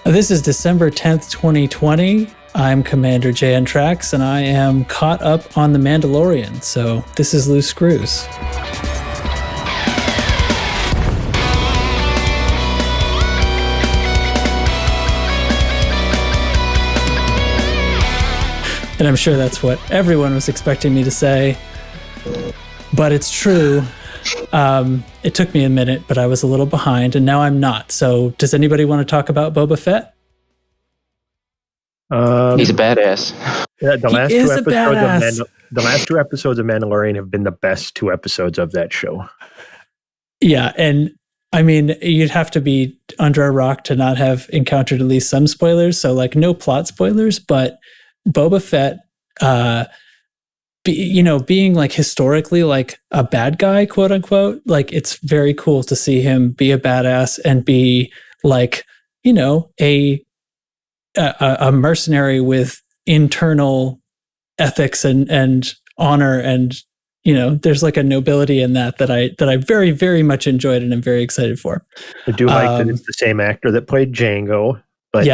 This is December 10th, 2020. I'm Commander JNTrax, and I am caught up on The Mandalorian, so this is Loose Screws. And I'm sure that's what everyone was expecting me to say, but it's true. It took me a minute, but I was a little behind, and now I'm not. So does anybody want to talk about Boba Fett? He's a badass. Yeah, the last two episodes of Mandalorian have been the best two episodes of that show. Yeah, and I mean, you'd have to be under a rock to not have encountered at least some spoilers. So like no plot spoilers, but Boba Fett, being like historically like a bad guy, quote unquote, like it's very cool to see him be a badass and be like, a mercenary with internal ethics and honor, and there's like a nobility in that I very, very much enjoyed and I'm very excited for. I do like that it's the same actor that played Jango. But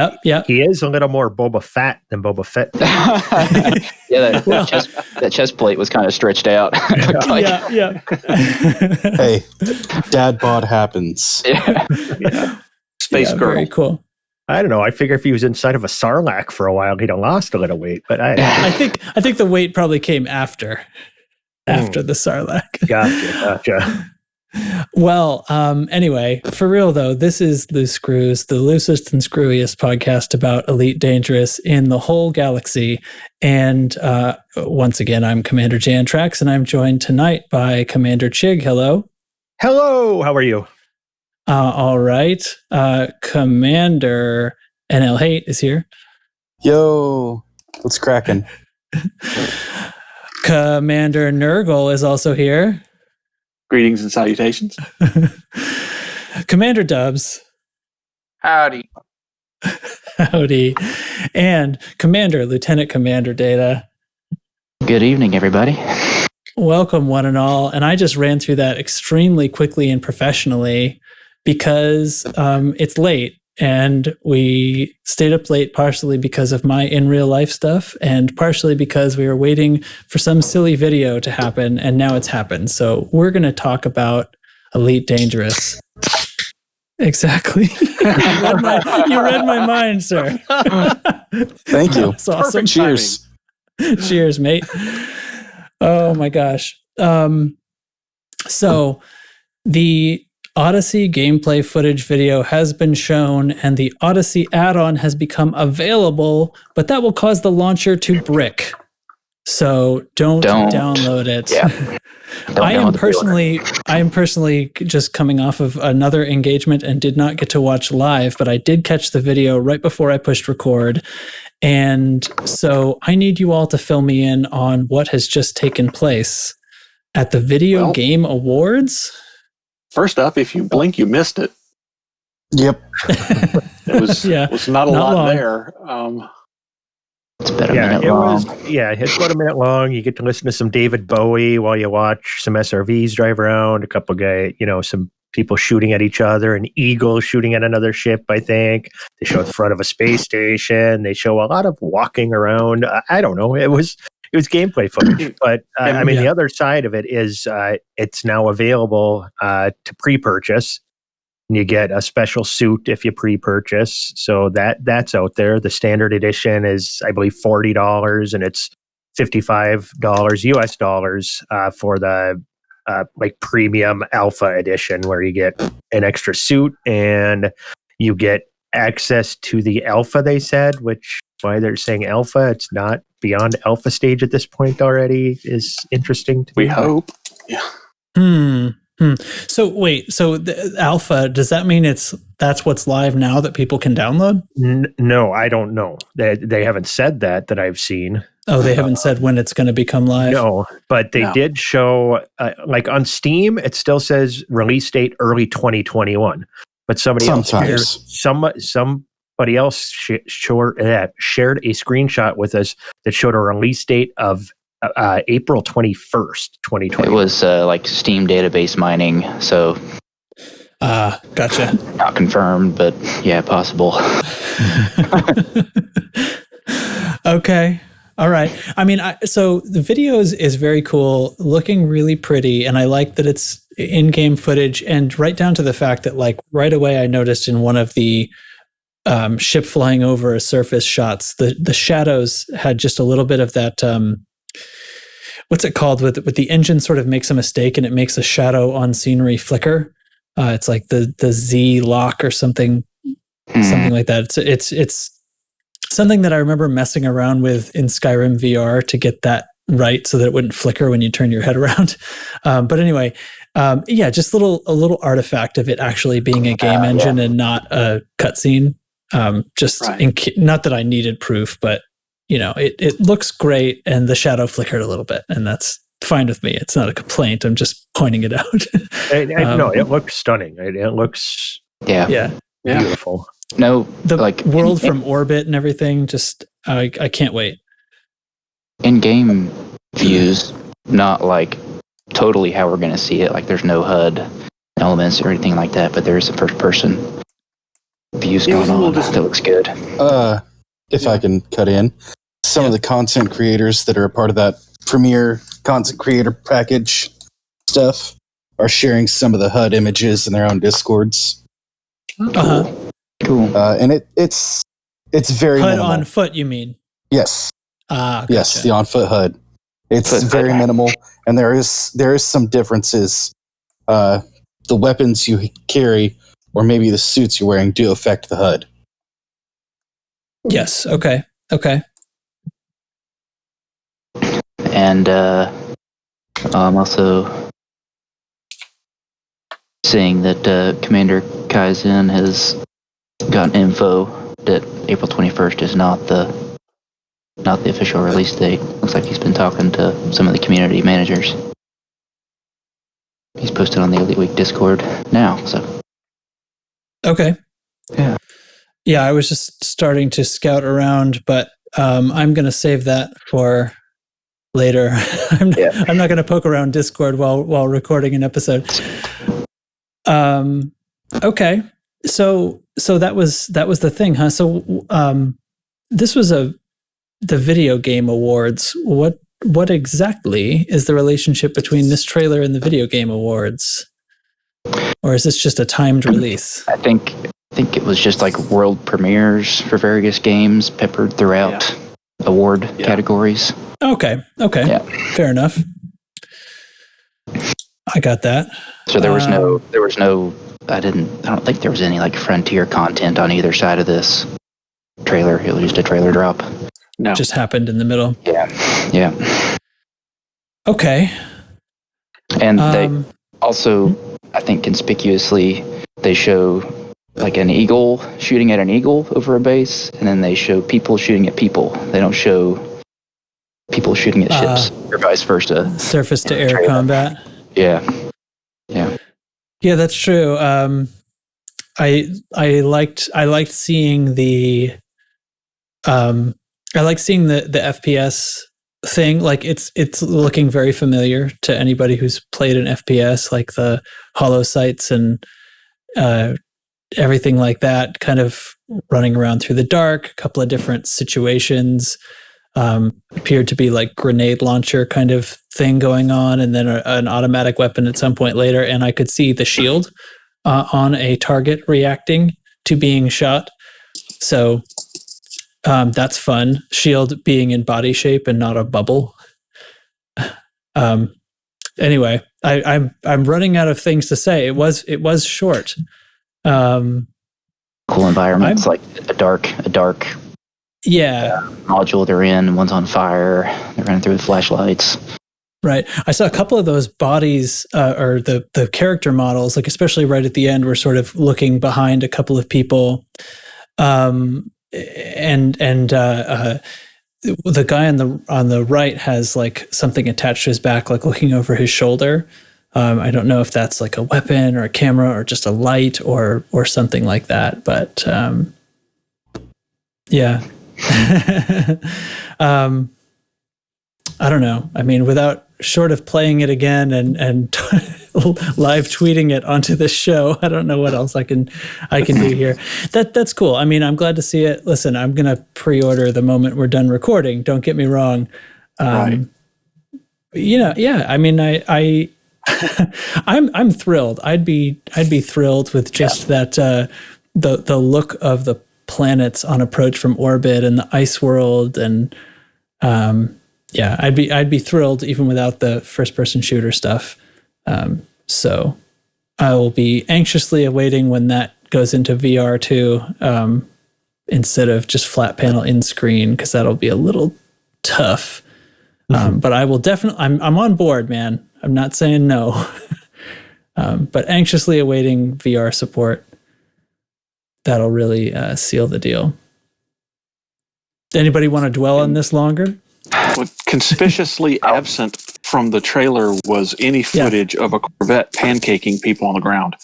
he is a little more Boba Fett than Boba Fett. Yeah, that chest plate was kind of stretched out. Yeah. Hey, dad bod happens. Yeah. Space girl. Very cool. I don't know. I figure if he was inside of a Sarlacc for a while, he'd have lost a little weight. But I think the weight probably came after the Sarlacc. Gotcha. Well, anyway, for real though, this is Loose Screws, the loosest and screwiest podcast about Elite Dangerous in the whole galaxy. And once again, I'm Commander JNTrax, and I'm joined tonight by Commander Chig. Hello. Hello. How are you? All right. Commander NL Hate is here. Yo, what's cracking? Commander Nergal is also here. Greetings and salutations. Commander Dubs. Howdy. And Lieutenant Commander Data. Good evening, everybody. Welcome, one and all. And I just ran through that extremely quickly and professionally because it's late. And we stayed up late partially because of my in real life stuff and partially because we were waiting for some silly video to happen, and now it's happened. So we're going to talk about Elite Dangerous. Exactly. You read my mind, sir. Thank you. That's awesome. Cheers. Cheers, mate. Oh my gosh. So the Odyssey gameplay footage video has been shown, and the Odyssey add-on has become available, but that will cause the launcher to brick. So don't download it. Yeah. I am personally just coming off of another engagement and did not get to watch live, but I did catch the video right before I pushed record. And so I need you all to fill me in on what has just taken place at the Video Game Awards. First up, if you blink, you missed it. Yep. It was not a lot long. there. It's about a minute long. It's about a minute long. You get to listen to some David Bowie while you watch some SRVs drive around, a couple guys, some people shooting at each other, an eagle shooting at another ship, I think. They show the front of a space station. They show a lot of walking around. I don't know. It was gameplay footage, but the other side of it is it's now available to pre-purchase. And you get a special suit if you pre-purchase, so that's out there. The standard edition is, I believe, $40, and it's $55 US dollars for the premium alpha edition, where you get an extra suit and you get access to the alpha. They said, which why they're saying alpha, it's not beyond alpha stage at this point already, is interesting to me. We hope. Yeah. So wait, so the alpha, does that mean that's what's live now that people can download? No, I don't know. They haven't said that I've seen. Oh, they haven't said when it's going to become live? No, but they did show, on Steam, it still says release date early 2021. But somebody else shared a screenshot with us that showed a release date of April 21st, 2020. It was Steam database mining, so Gotcha. Not confirmed, but yeah, possible. Okay. All right. I mean, so the video is very cool, looking really pretty, and I like that it's in-game footage, and right down to the fact that, like, right away I noticed in one of the ship flying over a surface shots, the shadows had just a little bit of that. What's it called? With the engine sort of makes a mistake and it makes a shadow on scenery flicker. It's like the Z lock or something like that. It's something that I remember messing around with in Skyrim VR to get that right so that it wouldn't flicker when you turn your head around. But anyway, yeah, just a little artifact of it actually being a game engine and not a cutscene. Not that I needed proof, but it looks great, and the shadow flickered a little bit, and that's fine with me. It's not a complaint. I'm just pointing it out. No, it looks stunning. It looks beautiful. No, the world from orbit and everything. Just I can't wait. In-game views, not like totally how we're going to see it. Like there's no HUD elements or anything like that, but there is a first-person views going on. That looks good. If I can cut in, some of the content creators that are a part of that Premiere content creator package stuff are sharing some of the HUD images in their own Discords. Cool. And it's very HUD minimal. on foot, you mean? Yes. Gotcha. Yes, the on foot HUD. It's very minimal, and there is some differences. The weapons you carry, or maybe the suits you're wearing, do affect the HUD. Yes. Okay. And I'm also seeing that Commander Kaizen has gotten info that April 21st is not the official release date. Looks like he's been talking to some of the community managers. He's posted on the Elite Week Discord now. So okay. Yeah, I was just starting to scout around, but I'm going to save that for later. I'm not going to poke around Discord while recording an episode. Okay. So that was the thing, huh? So this was the Video Game Awards. What exactly is the relationship between this trailer and the Video Game Awards? Or is this just a timed release? I think it was just like world premieres for various games peppered throughout award categories. Okay. Yeah. Fair enough. I got that. So there was no I don't think there was any like frontier content on either side of this trailer. It was just a trailer drop. No. Just happened in the middle. Yeah. Okay. And they also, I think conspicuously, they show like an eagle shooting at an eagle over a base, and then they show people shooting at people. They don't show people shooting at ships or vice versa. Surface to air combat. Yeah, that's true. I liked seeing the FPS thing. Like it's looking very familiar to anybody who's played an FPS, like the hollow sights and everything like that, kind of running around through the dark, a couple of different situations, appeared to be like grenade launcher kind of thing going on, and then an automatic weapon at some point later, and I could see the shield on a target reacting to being shot. So that's fun. Shield being in body shape and not a bubble. Anyway, I'm running out of things to say. It was short. Cool environments, like a dark module they're in. One's on fire. They're running through with flashlights. Right. I saw a couple of those bodies, or the character models, like especially right at the end, were sort of looking behind a couple of people. And the guy on the right has like something attached to his back, like looking over his shoulder. I don't know if that's like a weapon or a camera or just a light or something like that, but yeah. I don't know. I mean, short of playing it again and live tweeting it onto the show. I don't know what else I can do here. That's cool. I mean, I'm glad to see it. Listen, I'm gonna pre-order the moment we're done recording. Don't get me wrong. Right. Yeah. I mean, I'm thrilled. I'd be thrilled with just that the look of the planets on approach from orbit and the ice world, and I'd be thrilled even without the first person shooter stuff. So I will be anxiously awaiting when that goes into VR too, instead of just flat panel in screen, because that'll be a little tough. But I will definitely, I'm on board, man. I'm not saying no, but anxiously awaiting VR support. That'll really seal the deal. Anybody want to dwell on this longer? What conspicuously absent from the trailer was any footage of a Corvette pancaking people on the ground.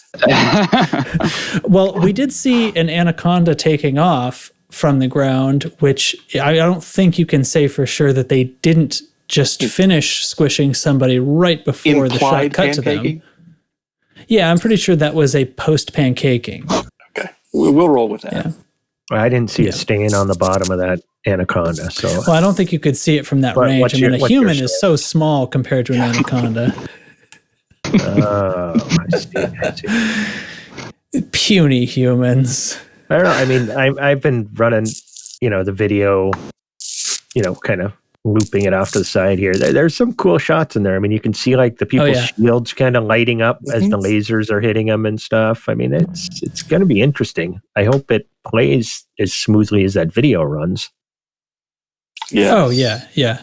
Well, we did see an Anaconda taking off from the ground, which I don't think you can say for sure that they didn't just finish squishing somebody right before the shot cut to them. Yeah, I'm pretty sure that was a post-pancaking. Okay, we'll roll with that. Yeah. I didn't see a stain on the bottom of that Anaconda. So, well, I don't think you could see it from that range. I mean, a human is so small compared to an Anaconda. I see. Puny humans. I don't know. I mean, I've been running, the video, kind of looping it off to the side here. There's some cool shots in there. I mean, you can see like the people's shields kind of lighting up as the lasers are hitting them and stuff. I mean, it's going to be interesting. I hope it plays as smoothly as that video runs. Yeah. Oh yeah.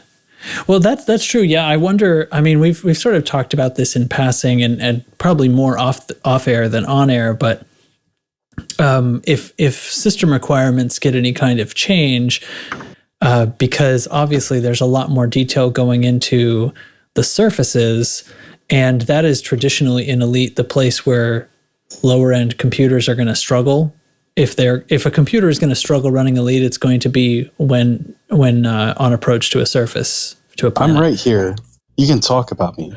Well, that's true. Yeah, I wonder. I mean, we've sort of talked about this in passing, and probably more off air than on air. But if system requirements get any kind of change, because obviously there's a lot more detail going into the surfaces, and that is traditionally in Elite the place where lower end computers are going to struggle. If a computer is going to struggle running Elite, it's going to be when on approach to a surface, to a planet. I'm right here. You can talk about me.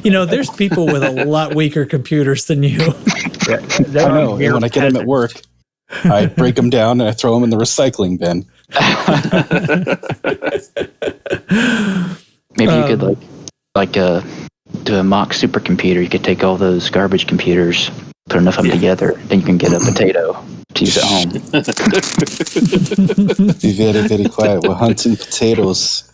There's people with a lot weaker computers than you. I know. And when I get them at work, I break them down and I throw them in the recycling bin. Maybe you could do a mock supercomputer. You could take all those garbage computers, put enough of them together, then you can get a potato to use at home. Be very, very quiet. We're hunting potatoes.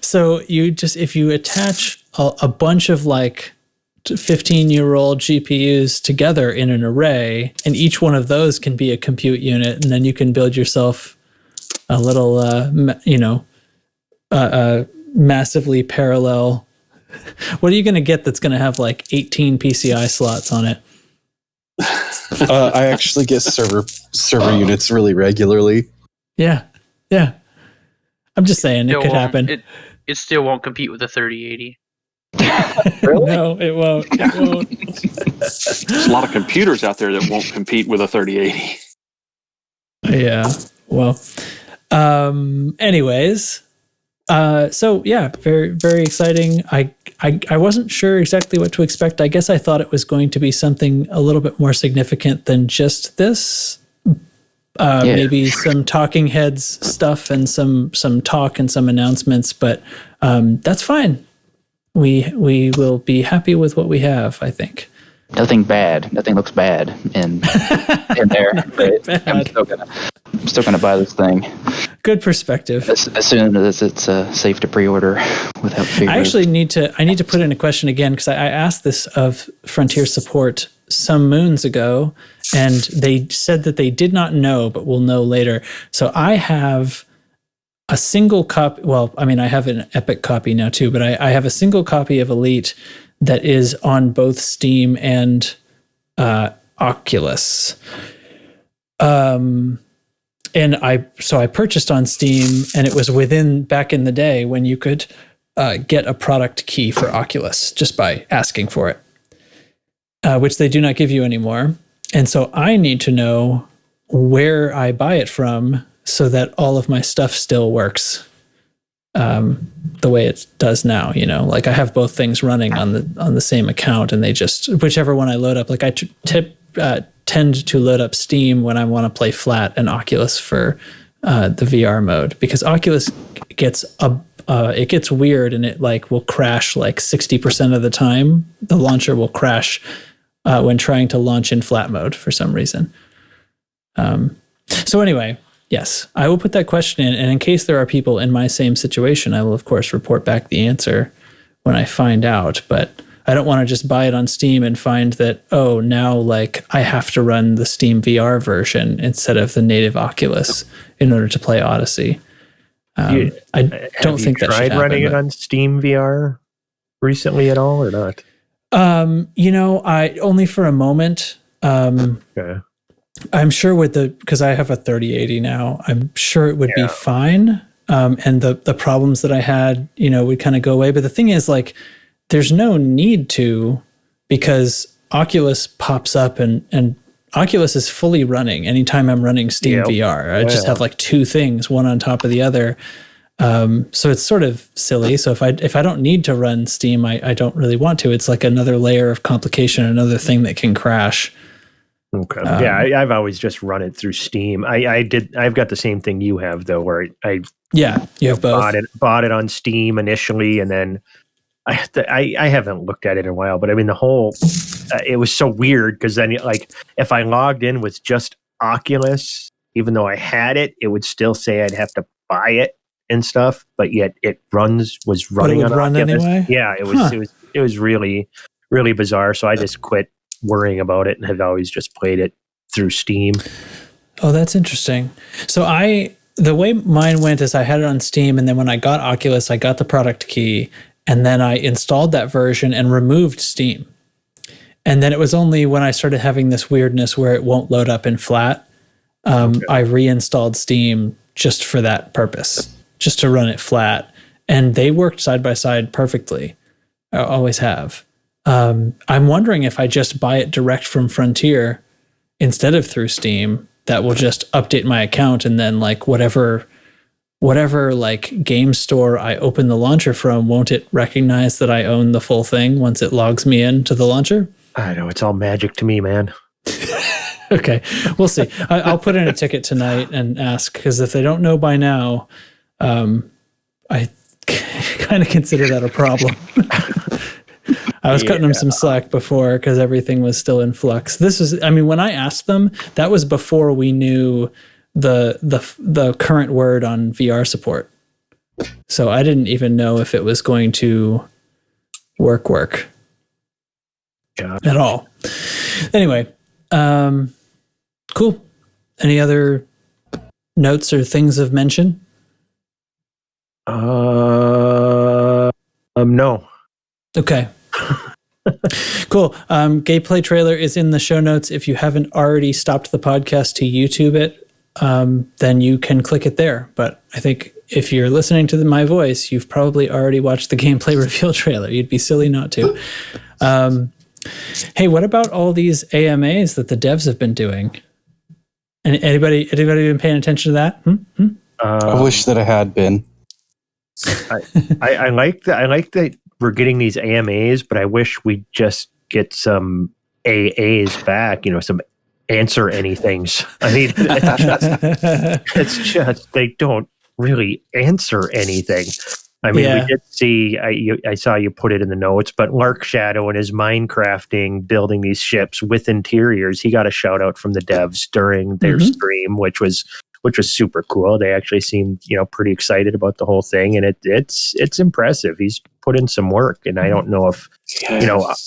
So if you attach a bunch of 15-year-old GPUs together in an array, and each one of those can be a compute unit, and then you can build yourself a little, massively parallel. What are you going to get that's going to have 18 PCI slots on it? I actually get server units really regularly. Yeah. I'm just saying it could happen. It still won't compete with the 3080. Really? No, it won't. There's a lot of computers out there that won't compete with a 3080. Yeah. Well, anyways, so yeah, very, very exciting. I wasn't sure exactly what to expect. I guess I thought it was going to be something a little bit more significant than just this. Maybe some talking heads stuff and some talk and some announcements, but that's fine. We will be happy with what we have, I think. Nothing bad. Nothing looks bad in there. Right? I'm still gonna buy this thing. Good perspective. As soon as it's safe to pre-order without fear. I actually need to put in a question again, because I asked this of Frontier support some moons ago, and they said that they did not know, but will know later. So I have a single copy. Well, I mean, I have an Epic copy now too, but I have a single copy of Elite that is on both Steam and Oculus. And I purchased on Steam, and it was back in the day when you could get a product key for Oculus just by asking for it, which they do not give you anymore. And so I need to know where I buy it from so that all of my stuff still works. the way it does now. You know, like I have both things running on the same account, and they just whichever one I load up. Like I tend to load up Steam when I want to play flat, and Oculus for the VR mode, because Oculus gets it gets weird, and it like will crash like 60% of the time. The launcher will crash when trying to launch in flat mode for some reason. So anyway, yes, I will put that question in, and in case there are people in my same situation, I will of course report back the answer when I find out. But I don't want to just buy it on Steam and find that, oh, now like I have to run the Steam VR version instead of the native Oculus in order to play Odyssey. I don't think that should happen. Tried running it on Steam VR recently at all, or not? You know, I only for a moment. Okay. I'm sure because I have a 3080 now, I'm sure it would be fine. And the problems that I had, you know, would kind of go away. But the thing is, like, there's no need to, because Oculus pops up and Oculus is fully running anytime I'm running Steam VR. I just have like two things, one on top of the other. So it's sort of silly. So if I don't need to run Steam, I don't really want to. It's like another layer of complication, another thing that can crash. Okay. I've always just run it through Steam. I've got the same thing you have though, where you have both. Bought it on Steam initially, and then I haven't looked at it in a while. But I mean, the whole it was so weird because then like if I logged in with just Oculus, even though I had it, it would still say I'd have to buy it and stuff. But yet it was running on Oculus. Anyway? Yeah, it was really, really bizarre. So I just quit worrying about it and have always just played it through Steam. Oh, that's interesting. So the way mine went is I had it on Steam, and then when I got Oculus, I got the product key, and then I installed that version and removed Steam. And then it was only when I started having this weirdness where it won't load up in flat, I reinstalled Steam just for that purpose, just to run it flat. And they worked side by side perfectly. I always have. I'm wondering if I just buy it direct from Frontier instead of through Steam, that will just update my account, and then like whatever like game store I open the launcher from, won't it recognize that I own the full thing once it logs me into the launcher? I know, it's all magic to me, man. Okay, we'll see. I'll put in a ticket tonight and ask, because if they don't know by now, I kind of consider that a problem. I was cutting them some slack before because everything was still in flux. When I asked them, that was before we knew the current word on VR support. So I didn't even know if it was going to work at all. Anyway, cool. Any other notes or things of mention? No. Okay. Cool. Gameplay trailer is in the show notes. If you haven't already stopped the podcast to YouTube it, then you can click it there. But I think if you're listening to my voice, you've probably already watched the gameplay reveal trailer. You'd be silly not to. Hey, what about all these AMAs that the devs have been doing? Anybody been paying attention to that? I wish that I had been. I like that we're getting these AMAs, but I wish we'd just get some AAs back, some answer anythings. I mean, it's just they don't really answer anything. I mean, we did see, I saw you put it in the notes, but larkshadow and his Minecrafting, building these ships with interiors, he got a shout out from the devs during their stream, which was super cool. They actually seemed, pretty excited about the whole thing, and it's impressive. He's put in some work, and I don't know if,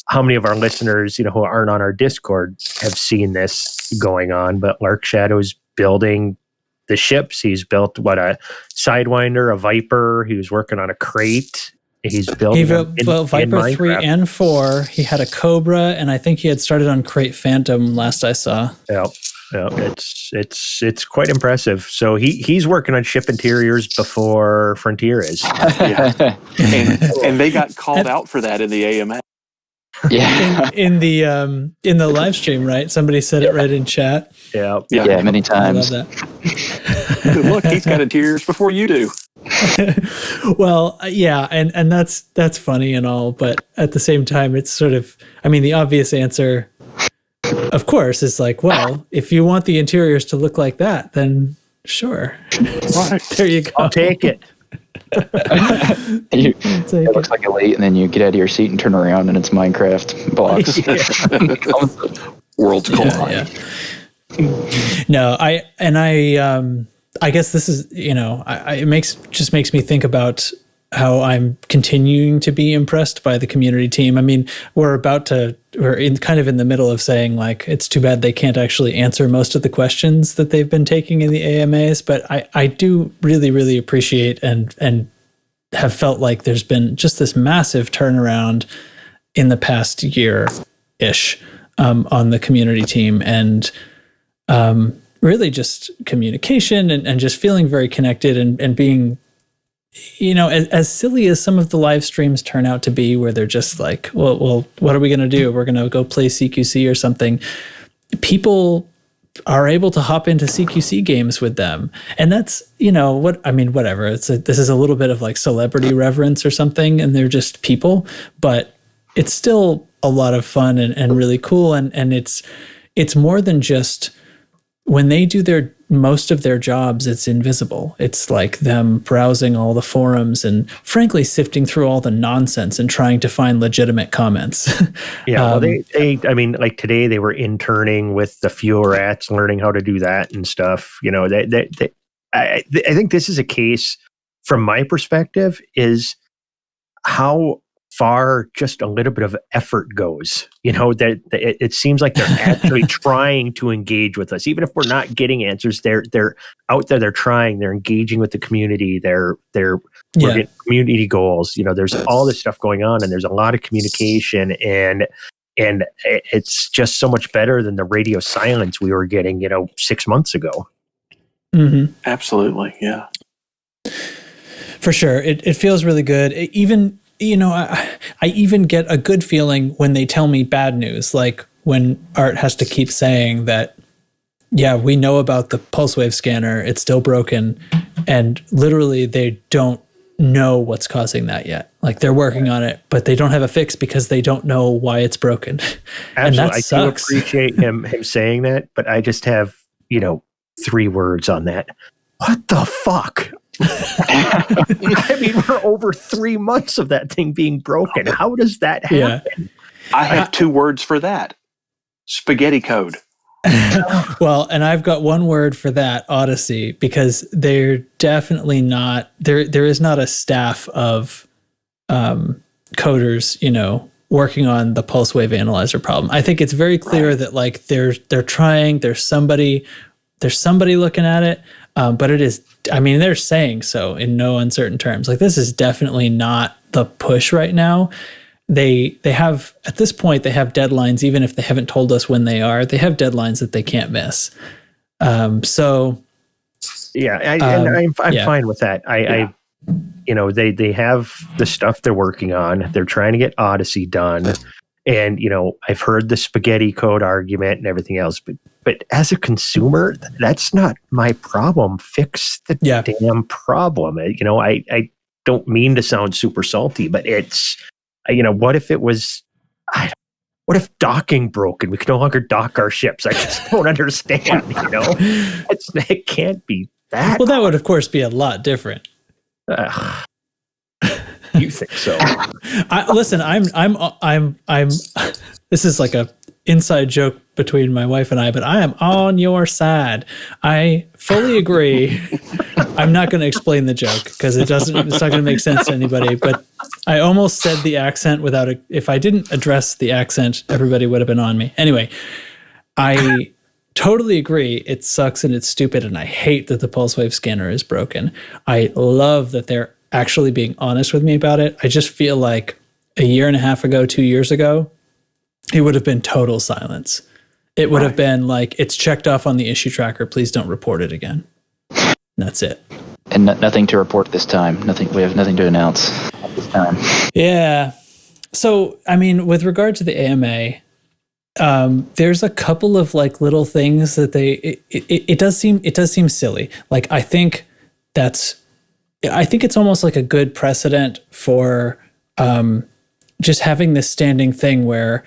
how many of our listeners, who aren't on our Discord have seen this going on, but larkshadow's building the ships. He's built a Sidewinder, a Viper. He was working on a Crate. He's building Viper 3 and 4. He had a Cobra, and I think he had started on Crate Phantom last I saw. Yeah, it's quite impressive. So he's working on ship interiors before Frontier is. and they got called out for that in the AMA. Yeah, in the live stream, right? Somebody said it right in chat. Yeah, many times. I love that. Look, he's got interiors before you do. Well, yeah, and that's funny and all, but at the same time, it's sort of, I mean, the obvious answer, of course, is like, well, if you want the interiors to look like that, then sure. Right. There you go. I'll take it. It looks like a late, and then you get out of your seat and turn around, and it's Minecraft blocks. Worlds collide. Yeah. No, I guess this is, it makes me think about how I'm continuing to be impressed by the community team. I mean, we're kind of in the middle of saying, like, it's too bad they can't actually answer most of the questions that they've been taking in the AMAs, but I do really, really appreciate and have felt like there's been just this massive turnaround in the past year-ish on the community team, and really just communication and just feeling very connected and being, as silly as some of the live streams turn out to be, where they're just like, well, what are we going to do? We're going to go play CQC or something. People are able to hop into CQC games with them. And that's, whatever. This is a little bit of like celebrity reverence or something, and they're just people, but it's still a lot of fun and really cool. And it's more than just, when they do most of their jobs, it's invisible. It's like them browsing all the forums and frankly sifting through all the nonsense and trying to find legitimate comments. Yeah, well, like today they were interning with the fuel rats, learning how to do that and stuff. I think this is a case, from my perspective, is how far just a little bit of effort goes. That it seems like they're actually trying to engage with us, even if we're not getting answers. They're out there, they're trying, they're engaging with the community, they're getting community goals. There's all this stuff going on, and there's a lot of communication, and it's just so much better than the radio silence we were getting 6 months ago. Mm-hmm. Absolutely, yeah, for sure. It feels really good. I even get a good feeling when they tell me bad news, like when Art has to keep saying that, yeah, we know about the pulse wave scanner, it's still broken, and literally they don't know what's causing that yet. Like, they're working on it, but they don't have a fix because they don't know why it's broken. Absolutely. And that sucks. I do appreciate him saying that, but I just have 3 words on that. What the fuck? I mean, we're over 3 months of that thing being broken. How does that happen? Yeah. I have 2 words for that. Spaghetti code. Well, and I've got 1 word for that, Odyssey, because they're definitely not, there is not a staff of coders, working on the pulse wave analyzer problem. I think it's very clear that like they're trying, there's somebody looking at it. But it is, they're saying so in no uncertain terms. Like, this is definitely not the push right now. They have, at this point, they have deadlines, even if they haven't told us when they are. They have deadlines that they can't miss. I'm fine with that. They have the stuff they're working on. They're trying to get Odyssey done. And, I've heard the spaghetti code argument and everything else, but as a consumer, that's not my problem. Fix the damn problem. I don't mean to sound super salty, but it's, what if it was, what if docking broke and we can no longer dock our ships? I just don't understand, it can't be that. Well, that would, of course, be a lot different. You think so? Listen, I'm this is like a inside joke between my wife and I, but I am on your side. I fully agree. I'm not going to explain the joke because it's not going to make sense to anybody, but I almost said the accent if I didn't address the accent, everybody would have been on me. Anyway, I totally agree. It sucks and it's stupid, and I hate that the pulse wave scanner is broken. I love that they're actually being honest with me about it. I just feel like a year and a half ago, 2 years ago, it would have been total silence. It would have been like, it's checked off on the issue tracker. Please don't report it again. And that's it. And nothing to report this time. We have nothing to announce this time. Yeah. So, with regard to the AMA, there's a couple of like little things that it does seem silly. Like, I think that's I think it's almost like a good precedent for just having this standing thing where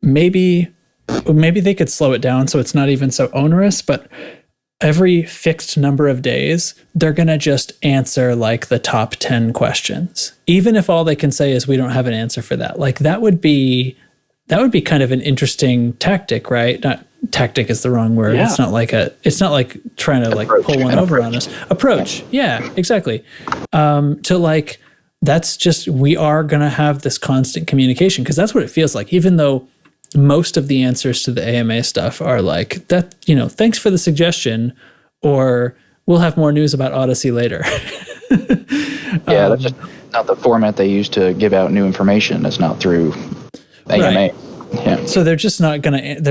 maybe they could slow it down so it's not even so onerous, but every fixed number of days, they're going to just answer like the top 10 questions. Even if all they can say is we don't have an answer for that. Like that would be kind of an interesting tactic, right? Not tactic is the wrong word. Yeah. It's not like trying to like pull one over on us. Approach. Yeah, exactly. To like, that's just, we are going to have this constant communication, because that's what it feels like, even though most of the answers to the AMA stuff are like that, thanks for the suggestion, or we'll have more news about Odyssey later. Yeah, that's just not the format they use to give out new information. It's not through AMA. Right. Yeah. So they're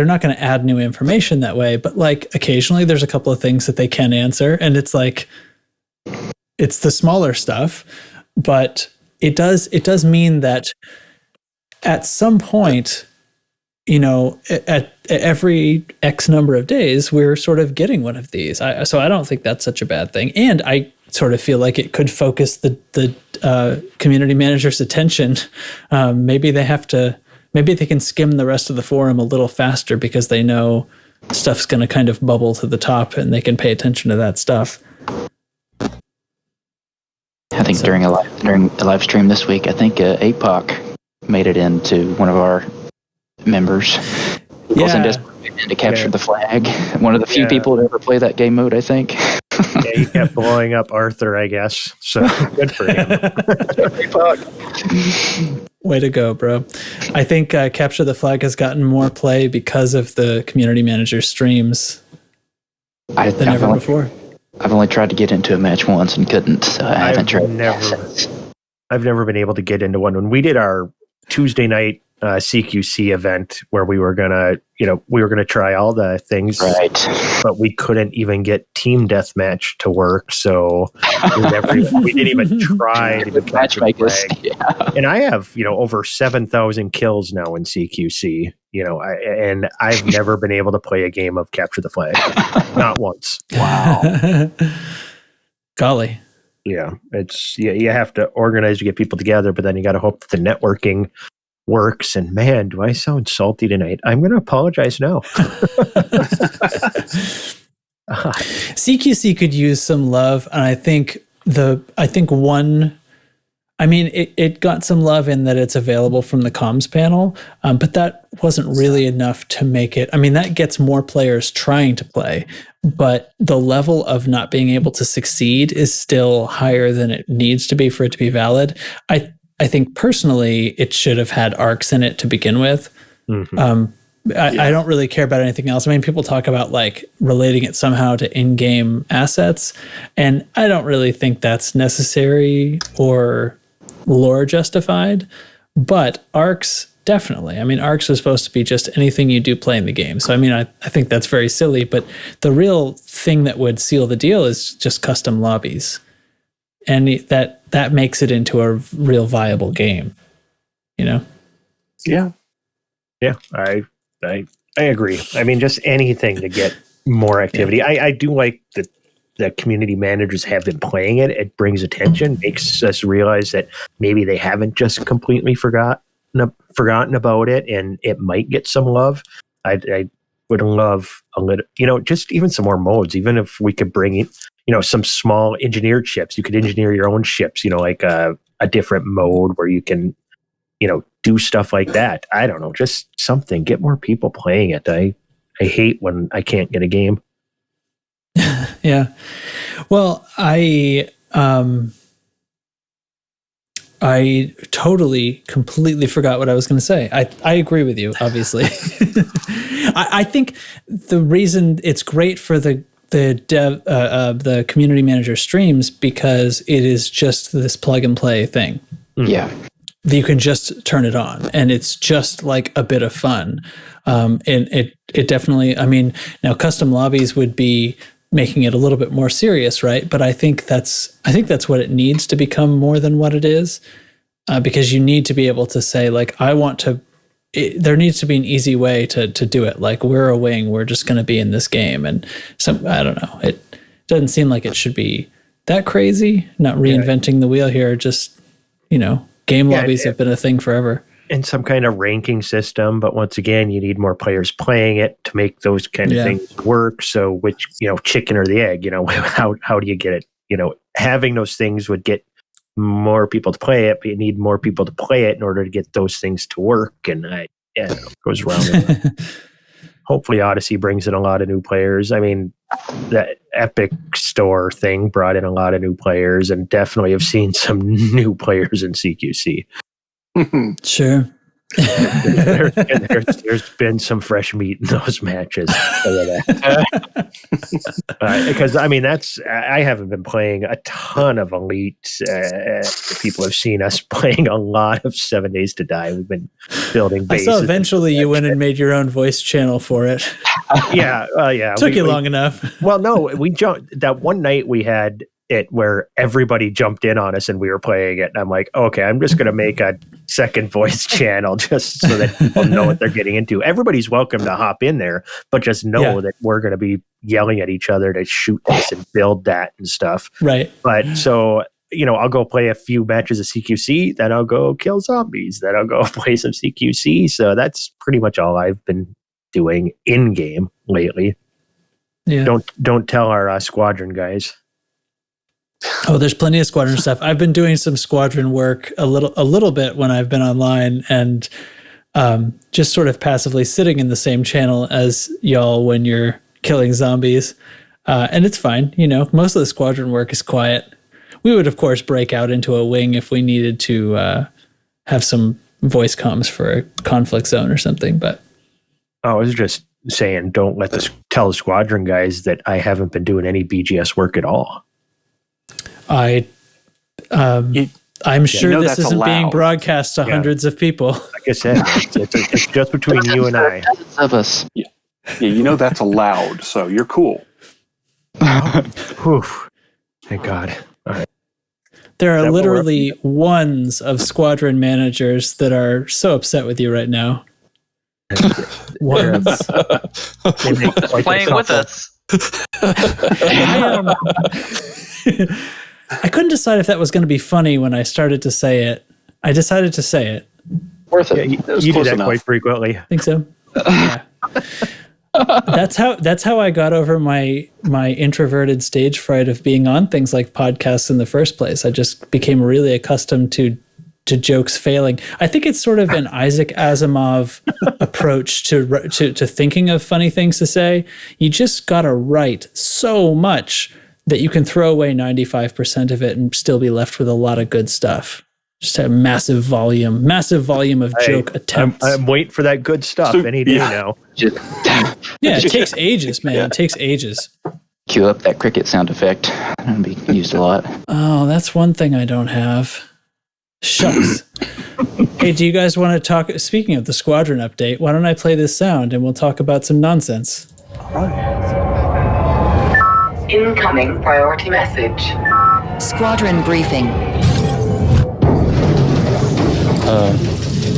not gonna add new information that way, but like occasionally there's a couple of things that they can answer, and it's like, it's the smaller stuff, but it does mean that at some point, at every X number of days, we're sort of getting one of these. So I don't think that's such a bad thing. And I sort of feel like it could focus the community manager's attention. Maybe they can skim the rest of the forum a little faster because they know stuff's going to kind of bubble to the top and they can pay attention to that stuff. I think during a live stream this week, I think APOC made it into one of our members. He wasn't desperate to capture the flag. One of the few people to ever play that game mode, I think. Yeah, he kept blowing up Arthur, I guess. So good for him. Way to go, bro. I think Capture the Flag has gotten more play because of the community manager streams than ever before. I've only tried to get into a match once and couldn't, so I haven't tried since. I've never been able to get into one. When we did our Tuesday night CQC event where we were gonna try all the things, right? But we couldn't even get team deathmatch to work, so we didn't even try to get matchmakers. Yeah. And I have over 7,000 kills now in CQC. And I've never been able to play a game of Capture the Flag, not once. Wow, golly. Yeah, you have to organize to get people together, but then you got to hope that the networking works. And man, do I sound salty tonight? I'm going to apologize now. CQC could use some love, and it got some love in that it's available from the comms panel, but that wasn't really enough to make it. I mean, that gets more players trying to play, but the level of not being able to succeed is still higher than it needs to be for it to be valid. I think personally, it should have had arcs in it to begin with. Mm-hmm. I don't really care about anything else. I mean, people talk about like relating it somehow to in-game assets, and I don't really think that's necessary or lore justified, but arcs definitely. I mean, arcs was supposed to be just anything you do play in the game. So, I mean, I think that's very silly, but the real thing that would seal the deal is just custom lobbies. And that makes it into a real viable game, Yeah. Yeah, I agree. I mean, just anything to get more activity. Yeah. I do like that the community managers have been playing it. It brings attention, makes us realize that maybe they haven't just completely forgotten about it, and it might get some love. I would love a little, just even some more modes. Even if we could bring in, some small engineered ships. You could engineer your own ships. Like a different mode where you can, do stuff like that. I don't know, just something. Get more people playing it. I hate when I can't get a game. Yeah. Well, I totally, completely forgot what I was going to say. I agree with you, obviously. I think the reason it's great for the community manager streams because it is just this plug and play thing. Yeah. You can just turn it on, and it's just like a bit of fun. And it definitely, I mean, now custom lobbies would be making it a little bit more serious, right? But I think that's what it needs to become more than what it is, because you need to be able to say, like, there needs to be an easy way to do it. Like, we're a wing, we're just going to be in this game, and I don't know. It doesn't seem like it should be that crazy. Not reinventing the wheel here. Just, game lobbies have been a thing forever. And some kind of ranking system, but once again, you need more players playing it to make those kind of things work. So, which chicken or the egg? How do you get it? Having those things would get more people to play it, but you need more people to play it in order to get those things to work. And it goes round and round. Hopefully, Odyssey brings in a lot of new players. I mean, that Epic Store thing brought in a lot of new players, and definitely have seen some new players in CQC. Sure. There's been some fresh meat in those matches. Because I haven't been playing a ton of Elite. People have seen us playing a lot of 7 Days to Die. We've been building bases. I saw eventually you went and made your own voice channel for it. Yeah. Took you long enough. Well, no, we jumped. That one night we had it where everybody jumped in on us and we were playing it. And I'm like, okay, I'm just going to make a second voice channel just so that people know what they're getting into. Everybody's welcome to hop in there, but just know that we're going to be yelling at each other to shoot this and build that and stuff. Right. But so, I'll go play a few matches of CQC, then I'll go kill zombies, then I'll go play some CQC. So that's pretty much all I've been doing in game lately. Yeah. Don't tell our squadron guys. Oh, there's plenty of squadron stuff. I've been doing some squadron work a little bit when I've been online, and just sort of passively sitting in the same channel as y'all when you're killing zombies. And it's fine. Most of the squadron work is quiet. We would, of course, break out into a wing if we needed to have some voice comms for a conflict zone or something. But I was just saying, don't tell the squadron guys that I haven't been doing any BGS work at all. I'm sure this isn't allowed. being broadcast to hundreds of people. Like I said, it's just between you and I. Of us. Yeah, that's allowed, so you're cool. Whew. Thank God. All right. There are literally ones of squadron managers that are so upset with you right now. Ones. Playing with us. I couldn't decide if that was going to be funny when I started to say it. I decided to say it. Worth it. Yeah, you do that quite frequently. I think so. Yeah. That's how I got over my introverted stage fright of being on things like podcasts in the first place. I just became really accustomed to jokes failing. I think it's sort of an Isaac Asimov approach to thinking of funny things to say. You just got to write so much that you can throw away 95% of it and still be left with a lot of good stuff. Just a massive volume of joke attempts. I'm waiting for that good stuff any day now. It takes ages, man. It takes ages. Cue up that cricket sound effect. That'll be used a lot. Oh, that's one thing I don't have. Shucks. Hey, do you guys want to talk? Speaking of the squadron update, why don't I play this sound and we'll talk about some nonsense? Incoming priority message. Squadron briefing.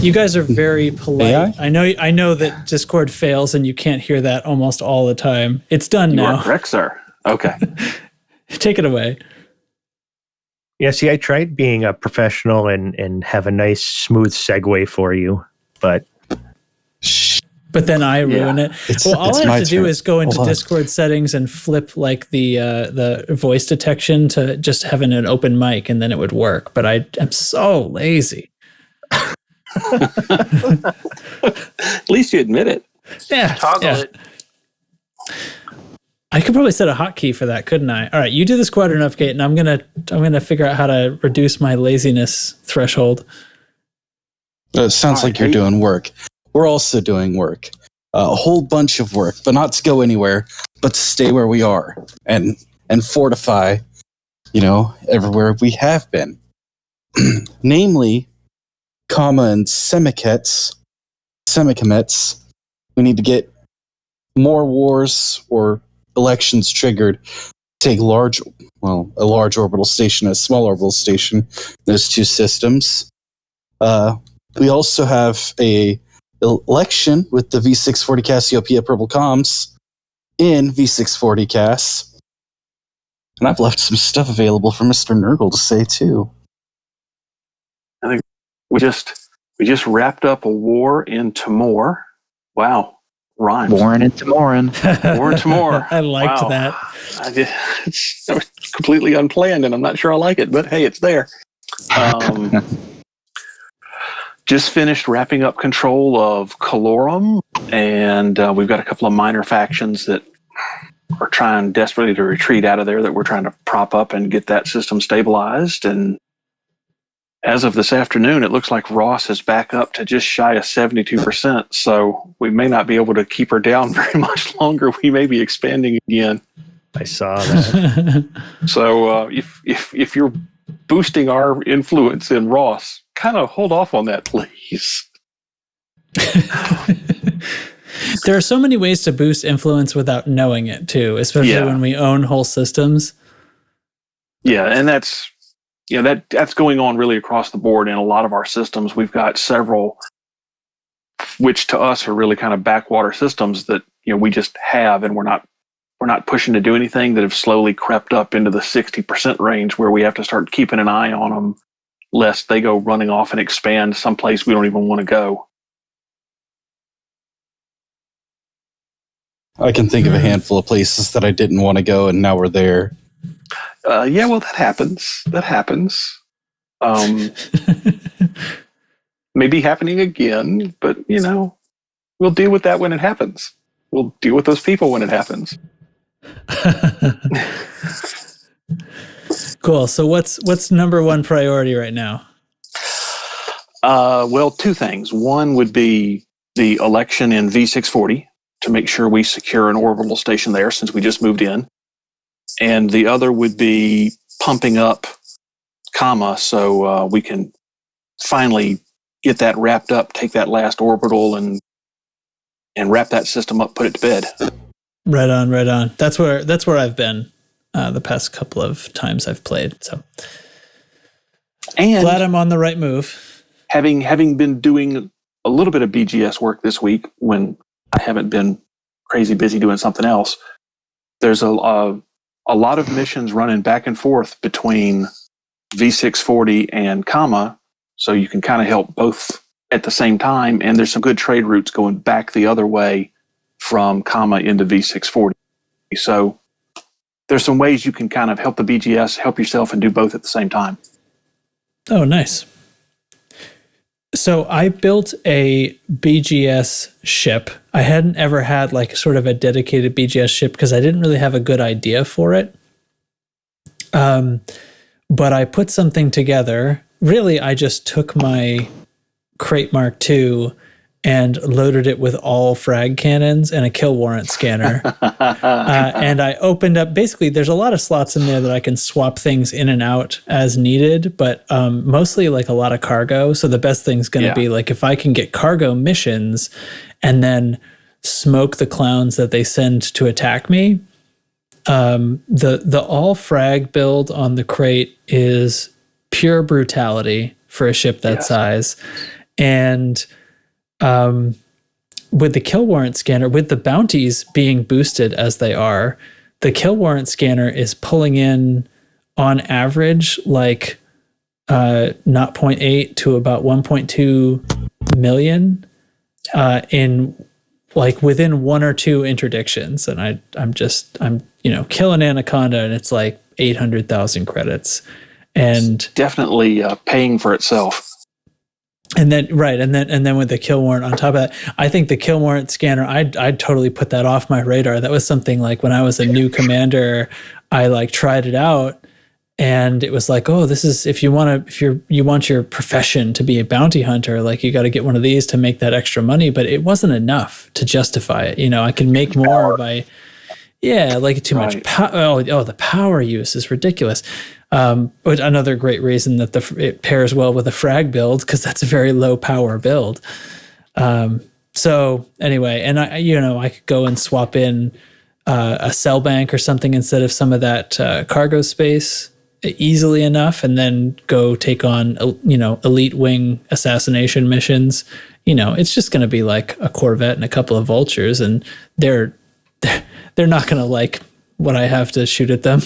You guys are very polite. AI? I know that Discord fails and you can't hear that almost all the time. It's done You now. are correct, sir. Okay. Take it away. Yeah, see, I tried being a professional and have a nice, smooth segue for you, but then I ruin it. All I have to do is go into Hold on. Discord settings and flip like the voice detection to just having an open mic, and then it would work. But I am so lazy. At least you admit it. Yeah, Toggle it. I could probably set a hotkey for that, couldn't I? All right, you do the squadron update, and I'm gonna figure out how to reduce my laziness threshold. It sounds like you're doing work. We're also doing work. A whole bunch of work, but not to go anywhere, but to stay where we are and fortify, everywhere we have been. Namely, and semicomets. We need to get more wars or elections triggered. Take a large orbital station, a small orbital station. Those two systems. We also have a election with the V640 Cassiopeia Purple Comms in V640 Cass. And I've left some stuff available for Mr. Nergal to say too. I think we just wrapped up a war in Timor. Wow, rhymes. Warren and Timoran. War in Timor. I liked Wow. that. That was completely unplanned, and I'm not sure I like it, but hey, it's there. Just finished wrapping up control of Colorum, and we've got a couple of minor factions that are trying desperately to retreat out of there that we're trying to prop up and get that system stabilized. And as of this afternoon, it looks like Ross is back up to just shy of 72%. So we may not be able to keep her down very much longer. We may be expanding again. I saw that. So if you're boosting our influence in Ross, kind of hold off on that, please. There are so many ways to boost influence without knowing it too, especially when we own whole systems. Yeah, and that's going on really across the board in a lot of our systems. We've got several, which to us are really kind of backwater systems that we just have, and we're not pushing to do anything, that have slowly crept up into the 60% range where we have to start keeping an eye on them, lest they go running off and expand someplace we don't even want to go. I can think of a handful of places that I didn't want to go, and now we're there. Yeah, well, that happens. Maybe happening again, but we'll deal with that when it happens. We'll deal with those people when it happens. Cool. So what's number one priority right now? Well, two things. One would be the election in V640 to make sure we secure an orbital station there, since we just moved in. And the other would be pumping up Comma, so we can finally get that wrapped up, take that last orbital and wrap that system up, put it to bed. Right on. That's where I've been the past couple of times I've played. So, and glad I'm on the right move. Having been doing a little bit of BGS work this week when I haven't been crazy busy doing something else, there's a lot of missions running back and forth between V640 and Comma, so you can kind of help both at the same time, and there's some good trade routes going back the other way from Comma into V640. So there's some ways you can kind of help the BGS, help yourself, and do both at the same time. Oh, nice. So I built a BGS ship. I hadn't ever had like sort of a dedicated BGS ship because I didn't really have a good idea for it. But I put something together. Really, I just took my Crate Mark II and loaded it with all frag cannons and a kill warrant scanner. And I opened up, basically there's a lot of slots in there that I can swap things in and out as needed, but mostly like a lot of cargo. So the best thing's going to be like if I can get cargo missions and then smoke the clowns that they send to attack me. The all frag build on the Crate is pure brutality for a ship that size. And with the kill warrant scanner, with the bounties being boosted as they are, the kill warrant scanner is pulling in on average like 0.8 to about 1.2 million in like within one or two interdictions. And I'm killing Anaconda and it's like 800,000 credits. And it's definitely paying for itself. And then with the kill warrant on top of that, I think the kill warrant scanner, I'd totally put that off my radar. That was something like when I was a new commander, I like tried it out, and it was like, oh, this is if you want your profession to be a bounty hunter, like you got to get one of these to make that extra money. But it wasn't enough to justify it. I can make more by too much power. Oh, the power use is ridiculous. But another great reason that it pairs well with a frag build, because that's a very low power build. So anyway, and I could go and swap in a cell bank or something instead of some of that cargo space easily enough, and then go take on elite wing assassination missions. It's just going to be like a Corvette and a couple of vultures, and they're not going to like what I have to shoot at them.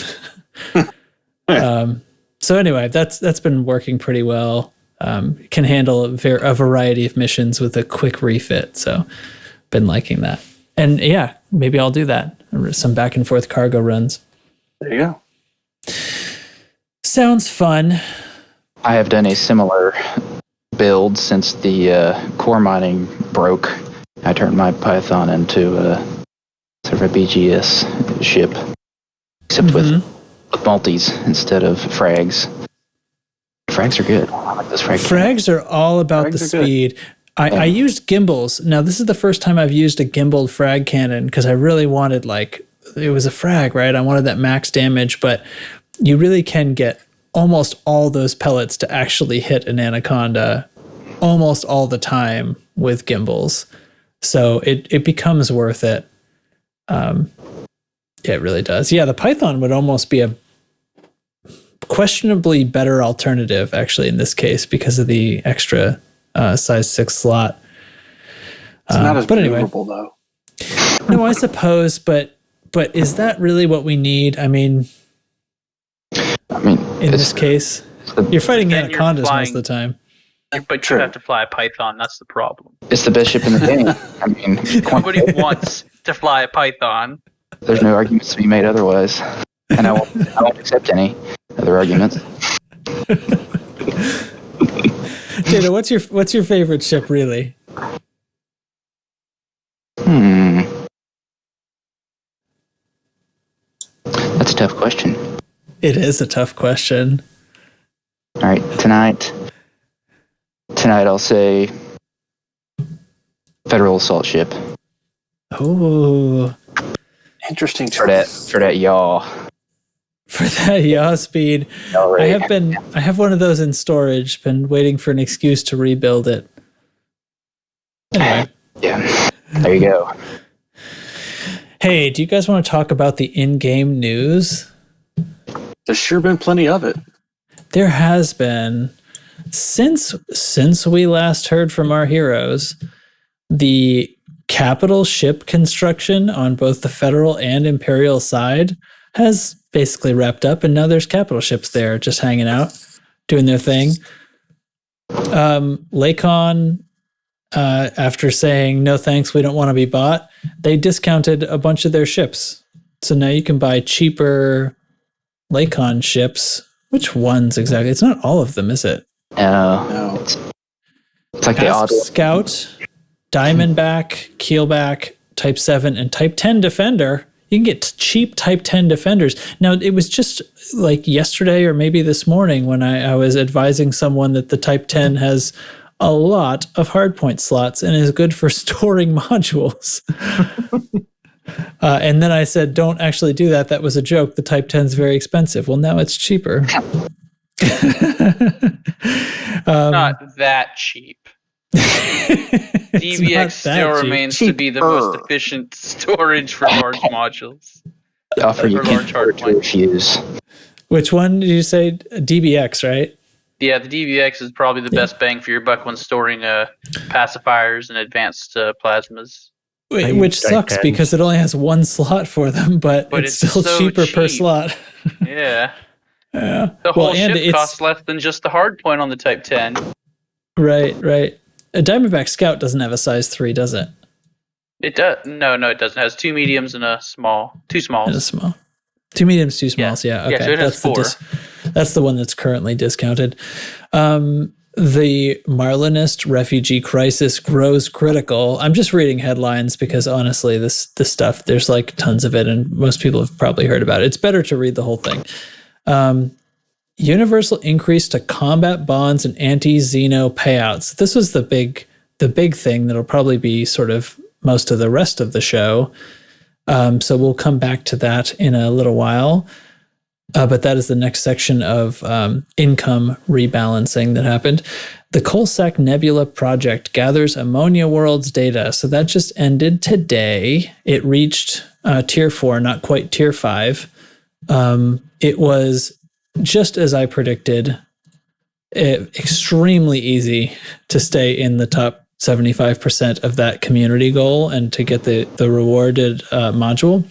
So anyway, that's been working pretty well. Can handle a variety of missions with a quick refit. So been liking that. And yeah, maybe I'll do that. Some back and forth cargo runs. There you go. Sounds fun. I have done a similar build since the core mining broke. I turned my Python into sort of a BGS ship, except with multis instead of frags. Frags are good. I like those frags are all about the speed. I used gimbals. Now, this is the first time I've used a gimbaled frag cannon because I really wanted, it was a frag, right? I wanted that max damage, but you really can get almost all those pellets to actually hit an anaconda almost all the time with gimbals. So it becomes worth it. It really does. Yeah, the Python would almost be a questionably better alternative, actually, in this case, because of the extra size 6 slot. It's not as maneuverable, though. No, I suppose, but is that really what we need? I mean, in this case, you're fighting anacondas most of the time. But you have to fly a Python. That's the problem. It's the best ship in the game. I mean, nobody wants to fly a Python. There's no arguments to be made otherwise, and I won't accept any other arguments. Data, what's your favorite ship, really? That's a tough question. It is a tough question. All right, tonight I'll say Federal Assault Ship. Oh, interesting for that yaw. For that yaw speed, I have one of those in storage. Been waiting for an excuse to rebuild it. Anyway, yeah, there you go. Hey, do you guys want to talk about the in-game news? There's sure been plenty of it. There has been. Since we last heard from our heroes, the capital ship construction on both the Federal and Imperial side has basically wrapped up, and now there's capital ships there just hanging out, doing their thing. Lakon, after saying, no thanks, we don't want to be bought, they discounted a bunch of their ships. So now you can buy cheaper Lakon ships. Which ones exactly? It's not all of them, is it? No. It's like the odd Scout, Diamondback, Keelback, Type 7, and Type 10 Defender. You can get cheap Type 10 Defenders. Now, it was just like yesterday or maybe this morning when I was advising someone that the Type 10 has a lot of hardpoint slots and is good for storing modules. And then I said, don't actually do that. That was a joke. The Type 10 is very expensive. Well, now it's cheaper. Not that cheap. DBX still remains to be the most efficient storage for large modules. The offer you can't afford to refuse. Which one did you say? DBX, right? Yeah, the DBX is probably the best bang for your buck when storing pacifiers and advanced plasmas. Which sucks because it only has one slot for them, but it's still so cheaper per slot. Yeah. Yeah. The whole ship costs less than just the hard point on the Type 10. Right. A Diamondback Scout doesn't have a size 3, does it? It does. No, it doesn't. It has 2 mediums and a small. 2 smalls. And a small. 2 mediums, 2 smalls. Yeah. Okay. Yeah, so it has 4. That's the one that's currently discounted. The Marlinist Refugee Crisis grows critical. I'm just reading headlines because honestly, this stuff, there's like tons of it and most people have probably heard about it. It's better to read the whole thing. Universal increase to combat bonds and anti-Xeno payouts. This was the big thing that'll probably be sort of most of the rest of the show. So we'll come back to that in a little while. But that is the next section of income rebalancing that happened. The Coalsack Nebula project gathers Ammonia world's data. So that just ended today. It reached tier 4, not quite tier 5. It was, just as I predicted, extremely easy to stay in the top 75% of that community goal and to get the rewarded module.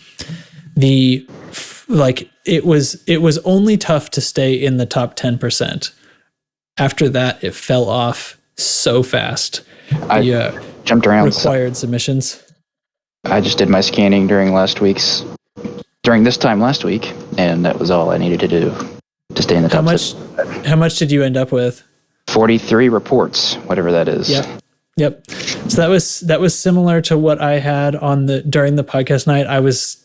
The like it was only tough to stay in the top 10%. After that, it fell off so fast. I jumped around. Required submissions. I just did my scanning during this time last week, and that was all I needed to do to stay in the top. How much did you end up with? 43 reports, whatever that is. Yep. So that was similar to what I had during the podcast night. I was